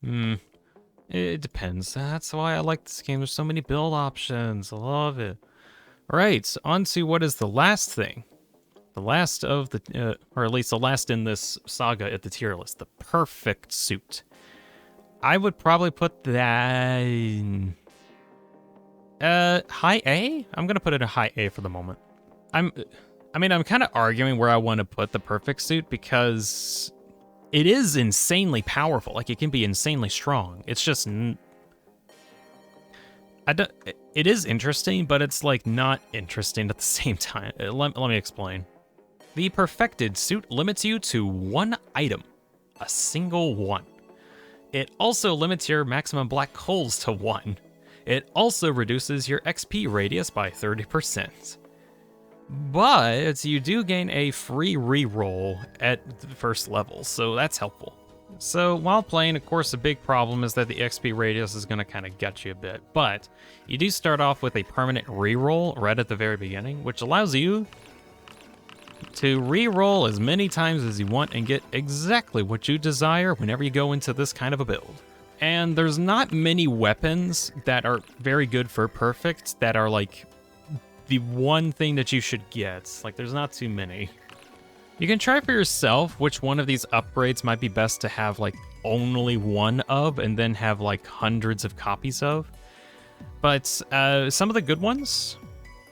It depends. That's why I like this game. There's so many build options. I love it. Alright, on to what is the last thing. The last of the, or at least the last in this saga at the tier list. The perfect suit. I would probably put that in... high A? I'm gonna put it in high A for the moment. I'm kind of arguing where I want to put the perfect suit because it is insanely powerful. Like, it can be insanely strong. It's just... it is interesting, but it's like not interesting at the same time. Let me explain. The perfected suit limits you to 1 item, a single one. It also limits your maximum black holes to 1. It also reduces your XP radius by 30%. But you do gain a free reroll at the first level, so that's helpful. So while playing, of course, the big problem is that the XP radius is going to kind of gut you a bit, but you do start off with a permanent reroll right at the very beginning, which allows you to reroll as many times as you want and get exactly what you desire whenever you go into this kind of a build. And there's not many weapons that are very good for perfect that are like the one thing that you should get. Like, there's not too many. You can try for yourself which one of these upgrades might be best to have like only one of and then have like hundreds of copies of. But some of the good ones,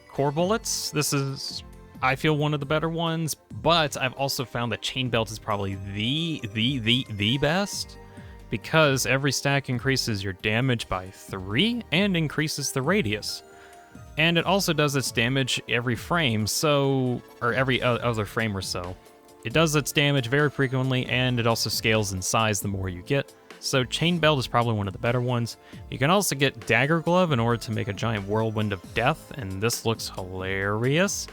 core bullets, this is, I feel, one of the better ones, but I've also found that chain belt is probably the best because every stack increases your damage by 3 and increases the radius. And it also does its damage every frame, or every other frame or so. It does its damage very frequently, and it also scales in size the more you get. So Chain Belt is probably one of the better ones. You can also get Dagger Glove in order to make a giant whirlwind of death, and this looks hilarious.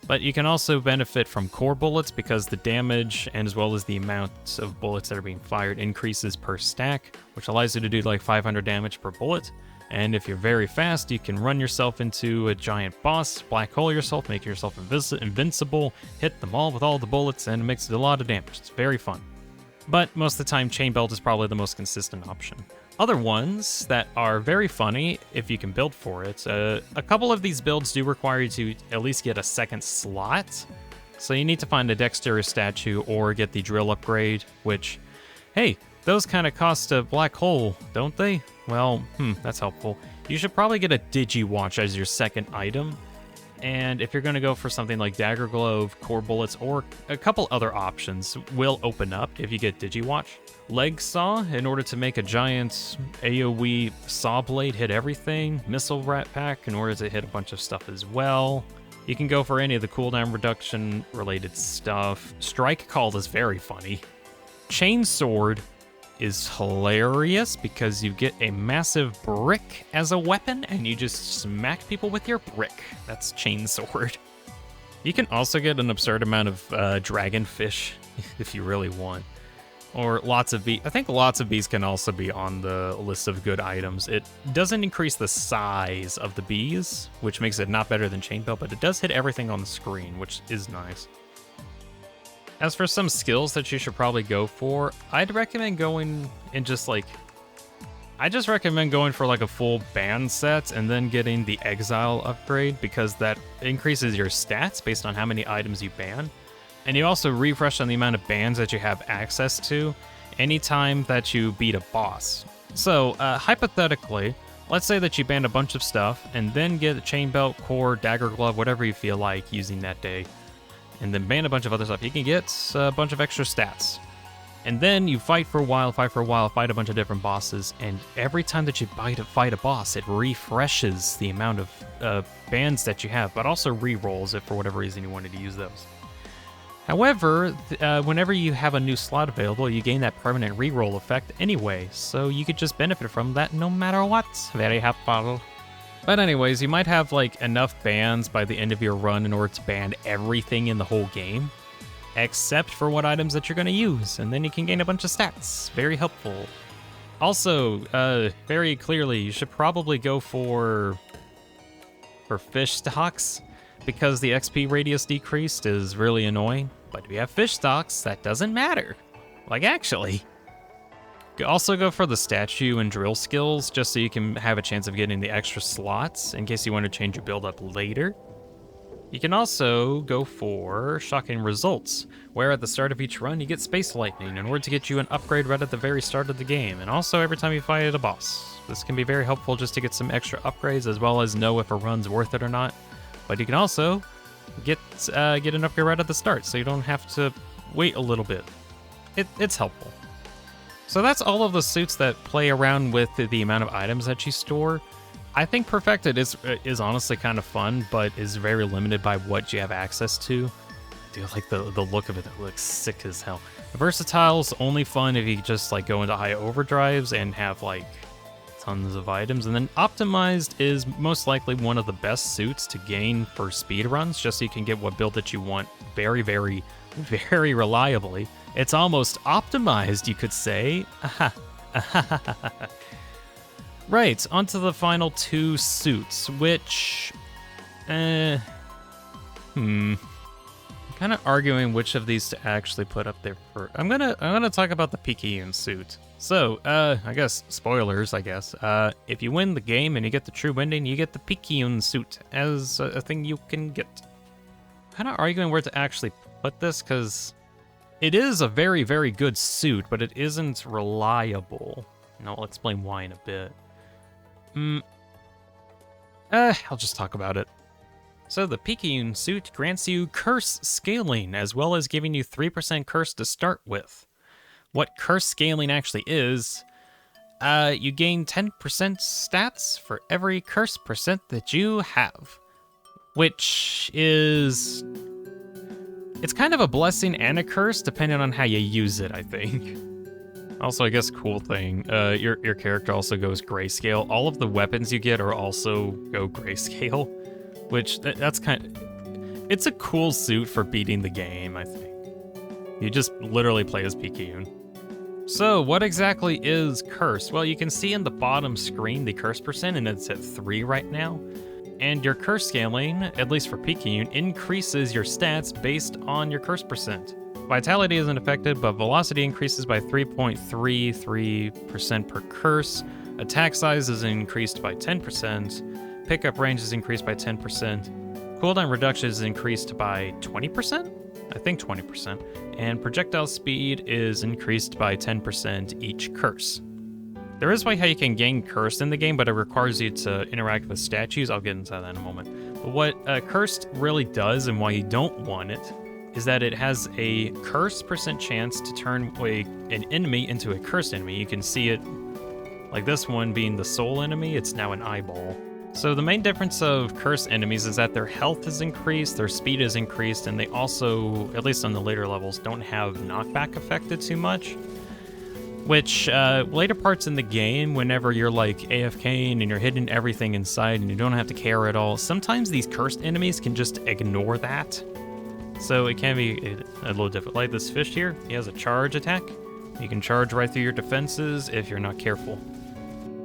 But you can also benefit from core bullets because the damage, and as well as the amount of bullets that are being fired, increases per stack, which allows you to do like 500 damage per bullet. And if you're very fast, you can run yourself into a giant boss, black hole yourself, make yourself invincible, hit them all with all the bullets, and it makes a lot of damage. It's very fun. But most of the time, Chain Belt is probably the most consistent option. Other ones that are very funny, if you can build for it, a couple of these builds do require you to at least get a second slot So you need to find a dexterous statue or get the drill upgrade, which, hey, those kind of cost a black hole, don't they? Well, that's helpful. You should probably get a Digi-Watch as your second item. And if you're going to go for something like Dagger Glove, Core Bullets, or a couple other options will open up if you get Digi-Watch. Leg Saw, in order to make a giant AoE saw blade hit everything. Missile Rat Pack, in order to hit a bunch of stuff as well. You can go for any of the cooldown reduction related stuff. Strike Call is very funny. Chainsword is hilarious because you get a massive brick as a weapon and you just smack people with your brick. That's Chainsword. You can also get an absurd amount of dragonfish if you really want. Or lots of bees. I think lots of bees can also be on the list of good items. It doesn't increase the size of the bees, which makes it not better than Chainbelt, but it does hit everything on the screen, which is nice. As for some skills that you should probably go for, I'd recommend going in just like... I just recommend going for like a full band set and then getting the Exile upgrade because that increases your stats based on how many items you ban. And you also refresh on the amount of bands that you have access to anytime that you beat a boss. So, hypothetically, let's say that you ban a bunch of stuff and then get a Chain Belt, Core, Dagger Glove, whatever you feel like using that day, and then ban a bunch of other stuff. You can get a bunch of extra stats. And then you fight for a while, fight a bunch of different bosses, and every time that you fight a boss, it refreshes the amount of bands that you have, but also re-rolls if for whatever reason you wanted to use those. However, whenever you have a new slot available, you gain that permanent reroll effect anyway, so you could just benefit from that no matter what. Very helpful. But anyways, you might have like enough bans by the end of your run in order to ban everything in the whole game, except for what items that you're going to use, and then you can gain a bunch of stats. Very helpful. Also, very clearly, you should probably go for fish stocks, because the XP radius decreased is really annoying. But if you have fish stocks, that doesn't matter. Like, actually. You also go for the statue and drill skills, just so you can have a chance of getting the extra slots, in case you want to change your build up later. You can also go for shocking results, where at the start of each run, you get Space Lightning in order to get you an upgrade right at the very start of the game, and also every time you fight a boss. This can be very helpful just to get some extra upgrades, as well as know if a run's worth it or not. But you can also get an upgrade right at the start, so you don't have to wait a little bit. It's helpful. So that's all of the suits that play around with the amount of items that you store. I think Perfected is honestly kind of fun, but is very limited by what you have access to. I do like the look of it. It looks sick as hell. Versatile's only fun if you just like go into high overdrives and have like tons of items. And then Optimized is most likely one of the best suits to gain for speedruns, just so you can get what build that you want very, very, very reliably. It's almost optimized, you could say. Right, onto the final two suits, which... I'm kind of arguing which of these to actually put up there first. I'm gonna talk about the Picayune suit. So, I guess, spoilers, I guess. If you win the game and you get the true ending, you get the Picayune suit as a thing you can get. Kind of arguing where to actually put this, because it is a very, very good suit, but it isn't reliable. And I'll explain why in a bit. I'll just talk about it. So the Picayune suit grants you curse scaling, as well as giving you 3% curse to start with. What curse scaling actually is, you gain 10% stats for every curse percent that you have. Which is... it's kind of a blessing and a curse, depending on how you use it, I think. Also, I guess cool thing, your character also goes grayscale. All of the weapons you get are also go grayscale, which that's kind of... it's a cool suit for beating the game, I think. You just literally play as Picayune. So, what exactly is curse? Well, you can see in the bottom screen the curse percent, and it's at 3 right now. And your curse scaling, at least for Picayune, increases your stats based on your curse percent. Vitality isn't affected, but velocity increases by 3.33% per curse. Attack size is increased by 10%. Pickup range is increased by 10%. Cooldown reduction is increased by 20%? I think 20%. And projectile speed is increased by 10% each curse. There is a way how you can gain Cursed in the game, but it requires you to interact with statues. I'll get into that in a moment. But what Cursed really does, and why you don't want it, is that it has a Cursed % chance to turn an enemy into a Cursed enemy. You can see it, like this one being the soul enemy, it's now an eyeball. So the main difference of Cursed enemies is that their health is increased, their speed is increased, and they also, at least on the later levels, don't have knockback affected too much. Which, later parts in the game, whenever you're like AFKing and you're hitting everything inside and you don't have to care at all, sometimes these Cursed enemies can just ignore that. So it can be a little difficult. Like this fish here, he has a charge attack. You can charge right through your defenses if you're not careful.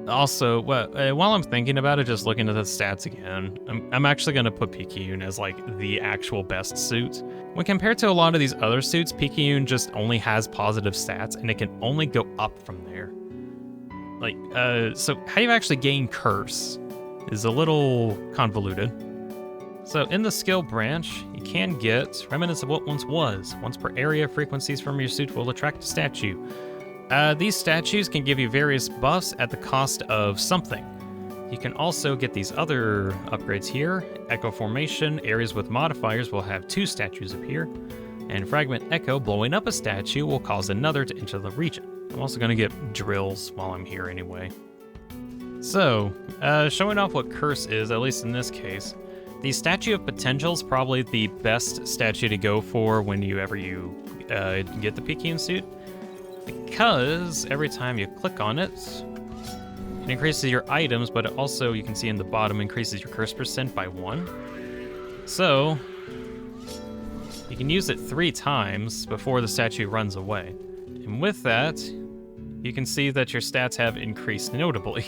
Also, while I'm thinking about it, just looking at the stats again, I'm actually going to put Picayune as like the actual best suit. When compared to a lot of these other suits, Picayune just only has positive stats and it can only go up from there. Like, so how you actually gain Curse is a little convoluted. So in the skill branch, you can get Remnants of What Once Was. Once per area, frequencies from your suit will attract a statue. These statues can give you various buffs at the cost of something. You can also get these other upgrades here. Echo Formation, areas with modifiers will have 2 statues appear. And Fragment Echo, blowing up a statue will cause another to enter the region. I'm also going to get drills while I'm here anyway. So, showing off what Curse is, at least in this case. The Statue of Potential is probably the best statue to go for whenever you get the Picayune suit. Because every time you click on it, it increases your items, but it also, you can see in the bottom, increases your curse % by 1. So, you can use it 3 times before the statue runs away. And with that, you can see that your stats have increased notably.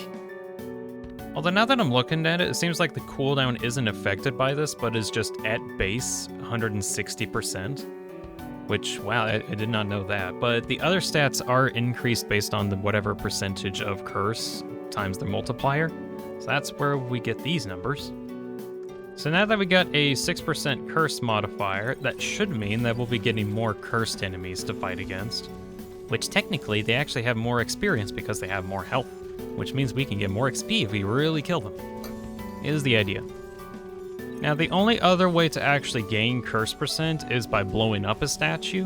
Although now that I'm looking at it, it seems like the cooldown isn't affected by this, but is just at base 160%. Which, wow, I did not know that. But the other stats are increased based on the whatever percentage of curse times the multiplier. So that's where we get these numbers. So now that we got a 6% curse modifier, that should mean that we'll be getting more cursed enemies to fight against. Which technically, they actually have more experience because they have more health. Which means we can get more XP if we really kill them. Is the idea. Now, the only other way to actually gain curse % is by blowing up a statue,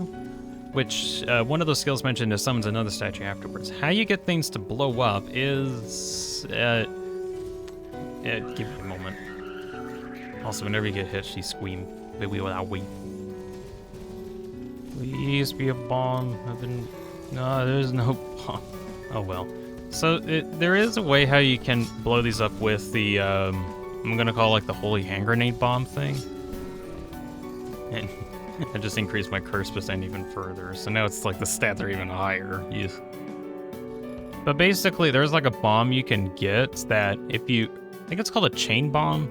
which one of those skills mentioned is summons another statue afterwards. How you get things to blow up is... give me a moment. Also, whenever you get hit, you scream. Please be a bomb. No, there's no bomb. Oh well. So, there is a way how you can blow these up with the... I'm gonna call like the holy hand grenade bomb thing. And I just increased my curse % even further. So now it's like the stats are even higher. Yes. But basically there's like a bomb you can get that if you, I think it's called a chain bomb.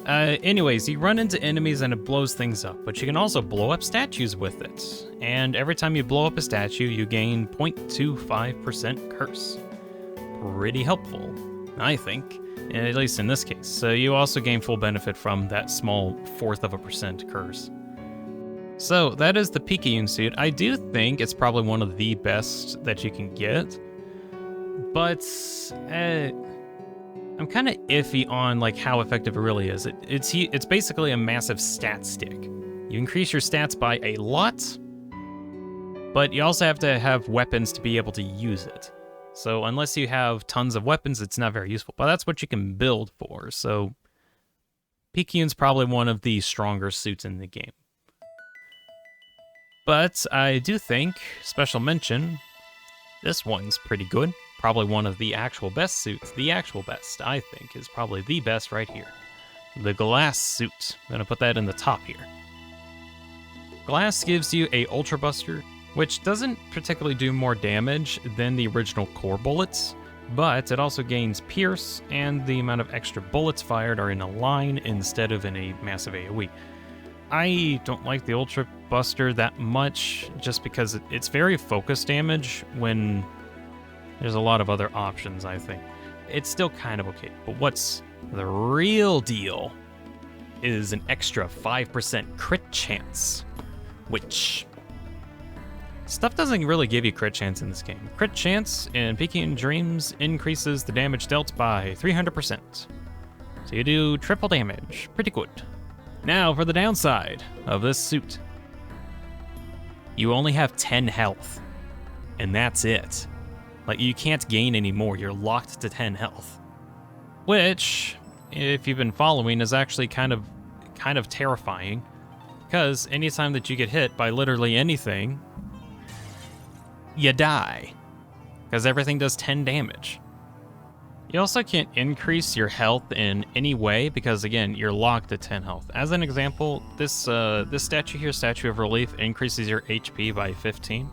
Anyways, you run into enemies and it blows things up, but you can also blow up statues with it. And every time you blow up a statue, you gain 0.25% curse. Pretty helpful, I think. At least in this case. So you also gain full benefit from that small 0.4% curse. So that is the Picayune suit. I do think it's probably one of the best that you can get. But I'm kind of iffy on like how effective it really is. It's basically a massive stat stick. You increase your stats by a lot, but you also have to have weapons to be able to use it. So unless you have tons of weapons, it's not very useful. But that's what you can build for. So Picayune's probably one of the stronger suits in the game. But I do think, special mention, this one's pretty good. Probably one of the actual best suits. The actual best, I think, is probably the best right here. The Glass suit. I'm going to put that in the top here. Glass gives you a Ultra Buster, which doesn't particularly do more damage than the original core bullets, but it also gains Pierce, and the amount of extra bullets fired are in a line instead of in a massive AoE. I don't like the Ultra Buster that much, just because it's very focused damage when there's a lot of other options, I think. It's still kind of okay, but what's the real deal is an extra 5% crit chance. which stuff doesn't really give you crit chance in this game. Crit chance in Picayune Dreams increases the damage dealt by 300%. So you do triple damage. Pretty good. Now for the downside of this suit. You only have 10 health, and that's it. Like, you can't gain any more. You're locked to 10 health. Which, if you've been following, is actually kind of terrifying. Because anytime that you get hit by literally anything, you die. Because everything does 10 damage. You also can't increase your health in any way because, again, you're locked at 10 health. As an example, this statue here, Statue of Relief, increases your HP by 15.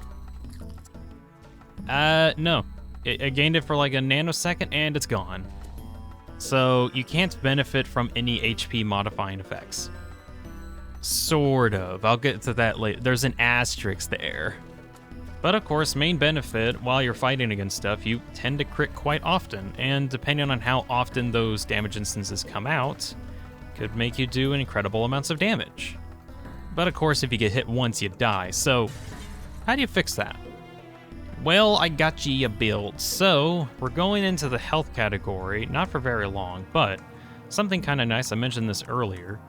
No. I gained it for like a nanosecond and it's gone. So you can't benefit from any HP modifying effects. Sort of. I'll get to that later. There's an asterisk there. But of course, main benefit, while you're fighting against stuff, you tend to crit quite often, and depending on how often those damage instances come out, could make you do incredible amounts of damage. But of course, if you get hit once, you die, so how do you fix that? Well, I got you a build, so we're going into the health category, not for very long, but something kind of nice, I mentioned this earlier,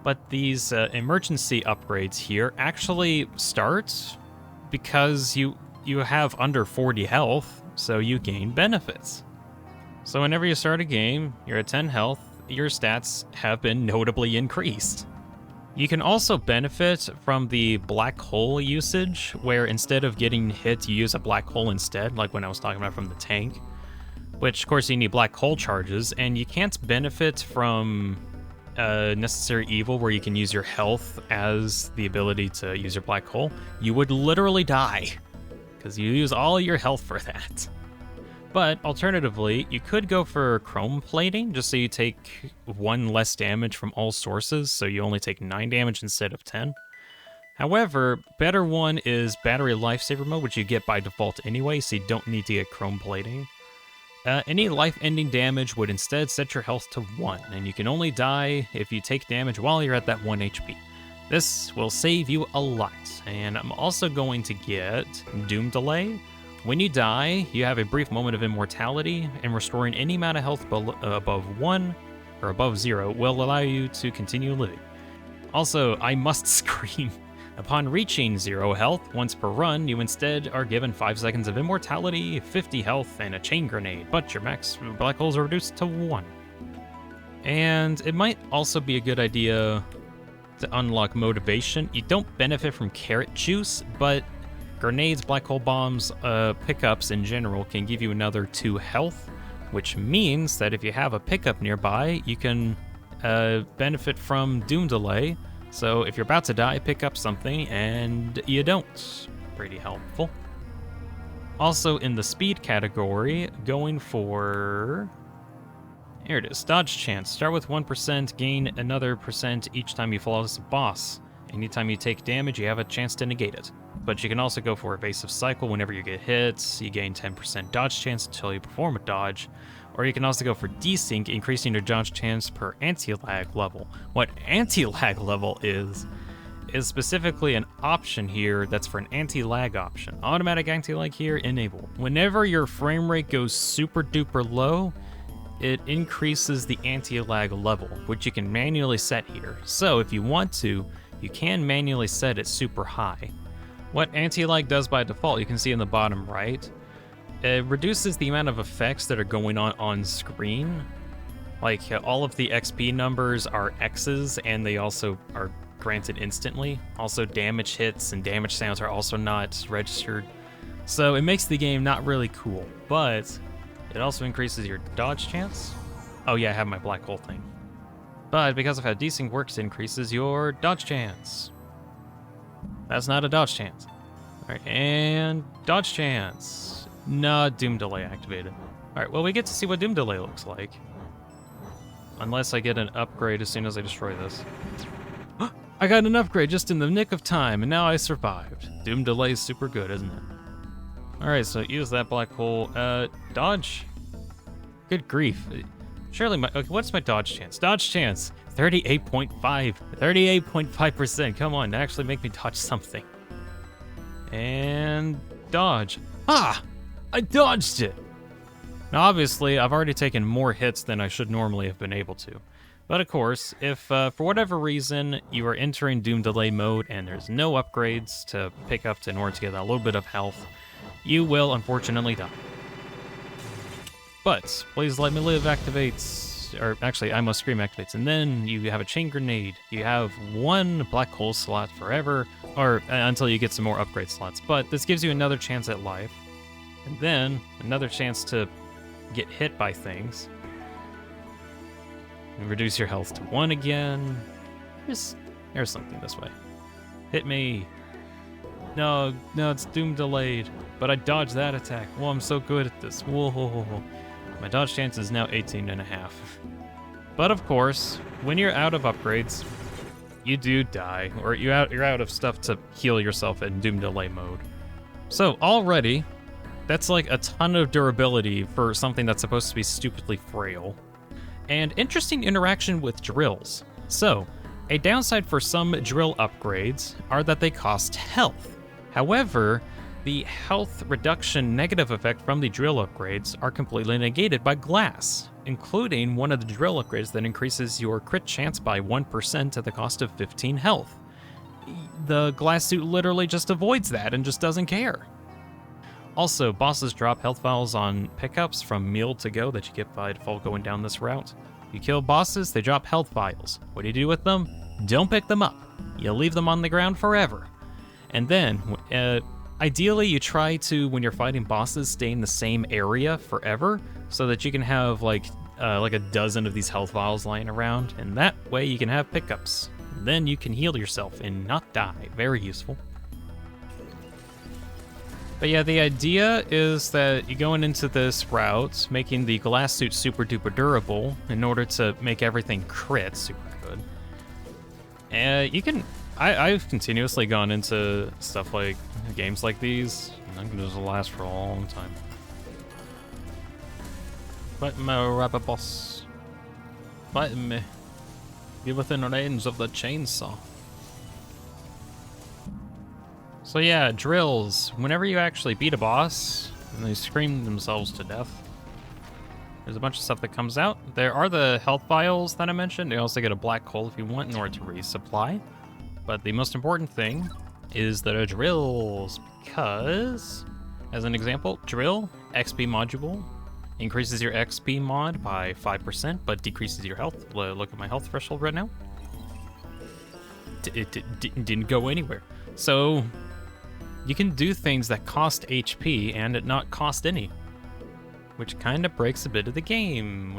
but these emergency upgrades here actually start because you have under 40 health, so you gain benefits. So whenever you start a game, you're at 10 health, your stats have been notably increased. You can also benefit from the black hole usage, where instead of getting hit, you use a black hole instead, like when I was talking about from the tank, which of course you need black hole charges, and you can't benefit from necessary evil where you can use your health as the ability to use your black hole. You would literally die because you use all your health for that. But alternatively, you could go for chrome plating just so you take 1 less damage from all sources, so you only take 9 damage instead of 10. However, better one is battery lifesaver mode, which you get by default anyway, so you don't need to get chrome plating. Any life-ending damage would instead set your health to 1, and you can only die if you take damage while you're at that 1 HP. This will save you a lot, and I'm also going to get Doom Delay. When you die, you have a brief moment of immortality, and restoring any amount of health above 1 or above 0 will allow you to continue living. Also, I must scream. Upon reaching 0 health once per run, you instead are given 5 seconds of immortality, 50 health, and a chain grenade, but your max black holes are reduced to 1. And it might also be a good idea to unlock motivation. You don't benefit from carrot juice, but grenades, black hole bombs, pickups in general can give you another 2 health, which means that if you have a pickup nearby, you can benefit from Doom Delay. So if you're about to die, pick up something, and you don't. Pretty helpful. Also in the speed category, going for... Here it is, dodge chance. Start with 1%, gain another percent each time you fall as a boss. Anytime you take damage, you have a chance to negate it. But you can also go for evasive cycle whenever you get hit. You gain 10% dodge chance until you perform a dodge. Or you can also go for desync, increasing your dodge chance per anti-lag level. What anti-lag level is specifically an option here that's for an anti-lag option. Automatic anti-lag here, enable. Whenever your frame rate goes super duper low, it increases the anti-lag level, which you can manually set here. So if you want to, you can manually set it super high. What anti-lag does by default, you can see in the bottom right, it reduces the amount of effects that are going on screen. Like all of the XP numbers are X's, and they also are granted instantly. Also damage hits and damage sounds are also not registered. So it makes the game not really cool, but it also increases your dodge chance. Oh yeah, I have my black hole thing. But because of how desync works, it increases your dodge chance. That's not a dodge chance. Alright, and dodge chance. No, Doom Delay activated. Alright, well we get to see what Doom Delay looks like. Unless I get an upgrade as soon as I destroy this. I got an upgrade just in the nick of time, and now I survived. Doom Delay is super good, isn't it? Alright, so use that black hole. Dodge. Good grief. Surely my... Okay, what's my dodge chance? Dodge chance! 38.5. 38.5%. Come on, actually make me dodge something. And dodge. Ah! I dodged it! Now, obviously, I've already taken more hits than I should normally have been able to. But of course, if for whatever reason you are entering Doom Delay mode and there's no upgrades to pick up in order to get that little bit of health, you will unfortunately die. But Please Let Me Live activates, or actually I Must Scream activates, and then you have a Chain Grenade. You have 1 Black Hole slot forever, or until you get some more upgrade slots. But this gives you another chance at life, and then another chance to get hit by things. And reduce your health to 1 again. There's something this way. Hit me. No, it's Doom Delayed. But I dodged that attack. Well, I'm so good at this. Whoa. My dodge chance is now 18.5. But of course, when you're out of upgrades, you do die, or you're out of stuff to heal yourself in Doom Delay mode. So already, that's like a ton of durability for something that's supposed to be stupidly frail. And interesting interaction with drills. So, a downside for some drill upgrades are that they cost health. However, the health reduction negative effect from the drill upgrades are completely negated by glass, including one of the drill upgrades that increases your crit chance by 1% at the cost of 15 health. The glass suit literally just avoids that and just doesn't care. Also, bosses drop health vials on pickups from meal to go that you get by default going down this route. You kill bosses, they drop health vials. What do you do with them? Don't pick them up. You leave them on the ground forever. And then, ideally you try to, when you're fighting bosses, stay in the same area forever so that you can have like a dozen of these health vials lying around, and that way you can have pickups. Then you can heal yourself and not die. Very useful. But yeah, the idea is that you're going into this route, making the glass suit super duper durable in order to make everything crit super good. And you can, I've continuously gone into stuff like games like these, and I'm gonna just last for a long time. Fight me, rabbit boss. Fight me. Be within range of the chainsaw. So yeah, drills. Whenever you actually beat a boss, and they scream themselves to death, there's a bunch of stuff that comes out. There are the health vials that I mentioned. You also get a black hole if you want in order to resupply. But the most important thing is the drills, because, as an example, drill, XP module, increases your XP mod by 5%, but decreases your health. Look at my health threshold right now. It didn't go anywhere. So you can do things that cost HP and it not cost any, which kind of breaks a bit of the game,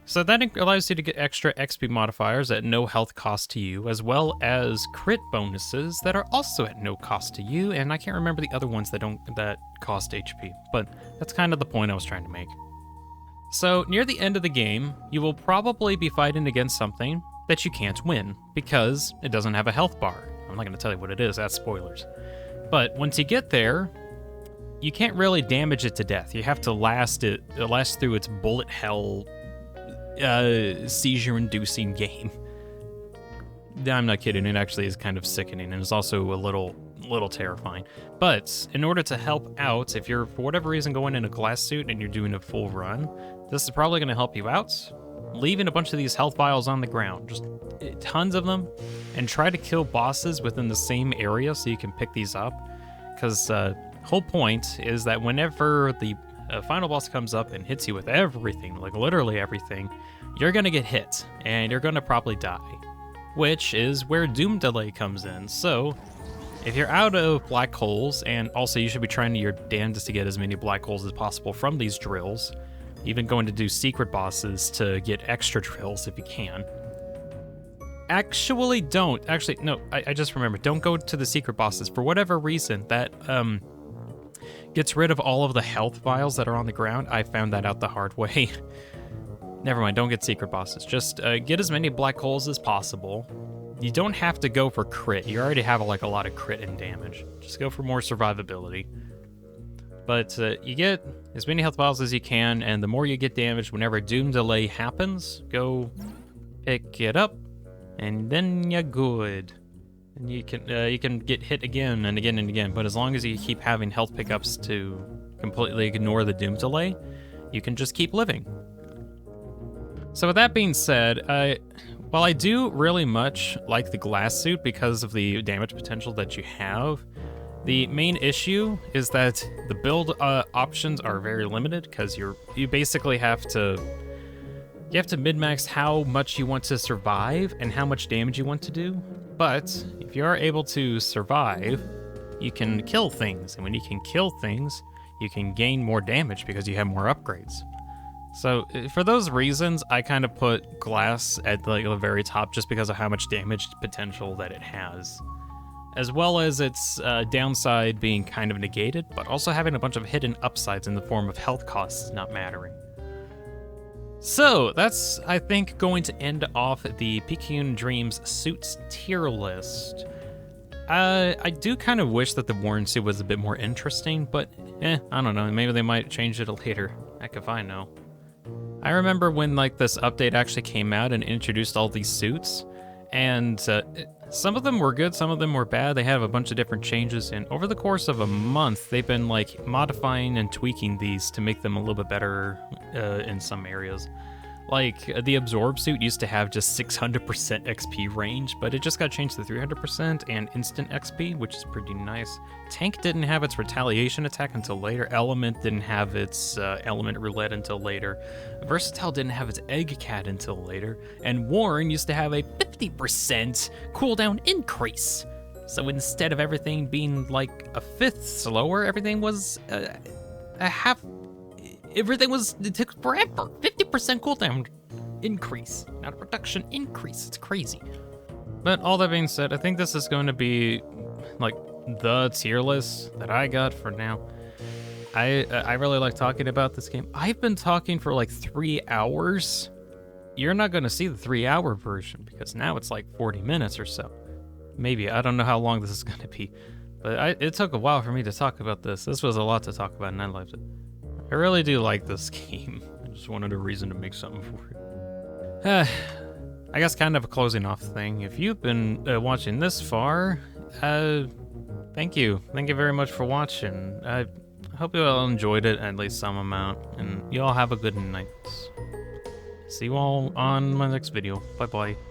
so that allows you to get extra XP modifiers at no health cost to you, as well as crit bonuses that are also at no cost to you, and I can't remember the other ones that cost HP, but that's kind of the point I was trying to make. So near the end of the game, you will probably be fighting against something that you can't win, because it doesn't have a health bar. I'm not going to tell you what it is, that's spoilers. But once you get there, you can't really damage it to death. You have to last through its bullet hell, seizure-inducing game. I'm not kidding, it actually is kind of sickening, and it's also a little terrifying. But in order to help out, if you're, for whatever reason, going in a glass suit and you're doing a full run, this is probably going to help you out. Leaving a bunch of these health vials on the ground, just tons of them, and try to kill bosses within the same area so you can pick these up. Because whole point is that whenever the final boss comes up and hits you with everything, like literally everything, you're going to get hit, and you're going to probably die. Which is where Doom Delay comes in. So if you're out of black holes, and also you should be trying your damnedest to get as many black holes as possible from these drills, even going to do secret bosses to get extra drills if you can. Actually, don't. Actually, no, I just remembered. Don't go to the secret bosses. For whatever reason, that gets rid of all of the health vials that are on the ground. I found that out the hard way. Never mind, don't get secret bosses. Just get as many black holes as possible. You don't have to go for crit. You already have a lot of crit and damage. Just go for more survivability. But you get as many health vials as you can, and the more you get damaged whenever Doom Delay happens, go pick it up, and then you're good. And you can get hit again and again and again, but as long as you keep having health pickups to completely ignore the doom delay, you can just keep living. So with that being said, while I do really much like the glass suit because of the damage potential that you have, the main issue is that the build options are very limited because you basically have to min-max how much you want to survive and how much damage you want to do. But if you are able to survive, you can kill things, and when you can kill things, you can gain more damage because you have more upgrades. So for those reasons, I kind of put glass at like the very top just because of how much damage potential that it has, as well as its downside being kind of negated, but also having a bunch of hidden upsides in the form of health costs not mattering. So that's, I think, going to end off the Picayune Dreams suits tier list. I do kind of wish that the Warren suit was a bit more interesting, but I don't know, maybe they might change it later. Heck if I know. I remember when like this update actually came out and introduced all these suits, and some of them were good, some of them were bad. They have a bunch of different changes, and over the course of a month, they've been like modifying and tweaking these to make them a little bit better in some areas. Like the Absorb suit used to have just 600% XP range, but it just got changed to 300% and instant XP, which is pretty nice. Tank didn't have its retaliation attack until later. Element didn't have its element roulette until later. Versatile didn't have its egg cat until later. And Warren used to have a 50% cooldown increase. So instead of everything being like a fifth slower, everything was a half. It took forever. 50% cooldown increase, not a reduction increase. It's crazy. But all that being said, I think this is going to be like the tier list that I got for now. I really like talking about this game. I've been talking for like 3 hours. You're not going to see the 3-hour version because now it's like 40 minutes or so. Maybe. I don't know how long this is going to be. But it took a while for me to talk about this. This was a lot to talk about, and I loved it. I really do like this game. I just wanted a reason to make something for it. I guess kind of a closing off thing. If you've been watching this far, thank you. Thank you very much for watching. I hope you all enjoyed it at least some amount, and you all have a good night. See you all on my next video. Bye-bye.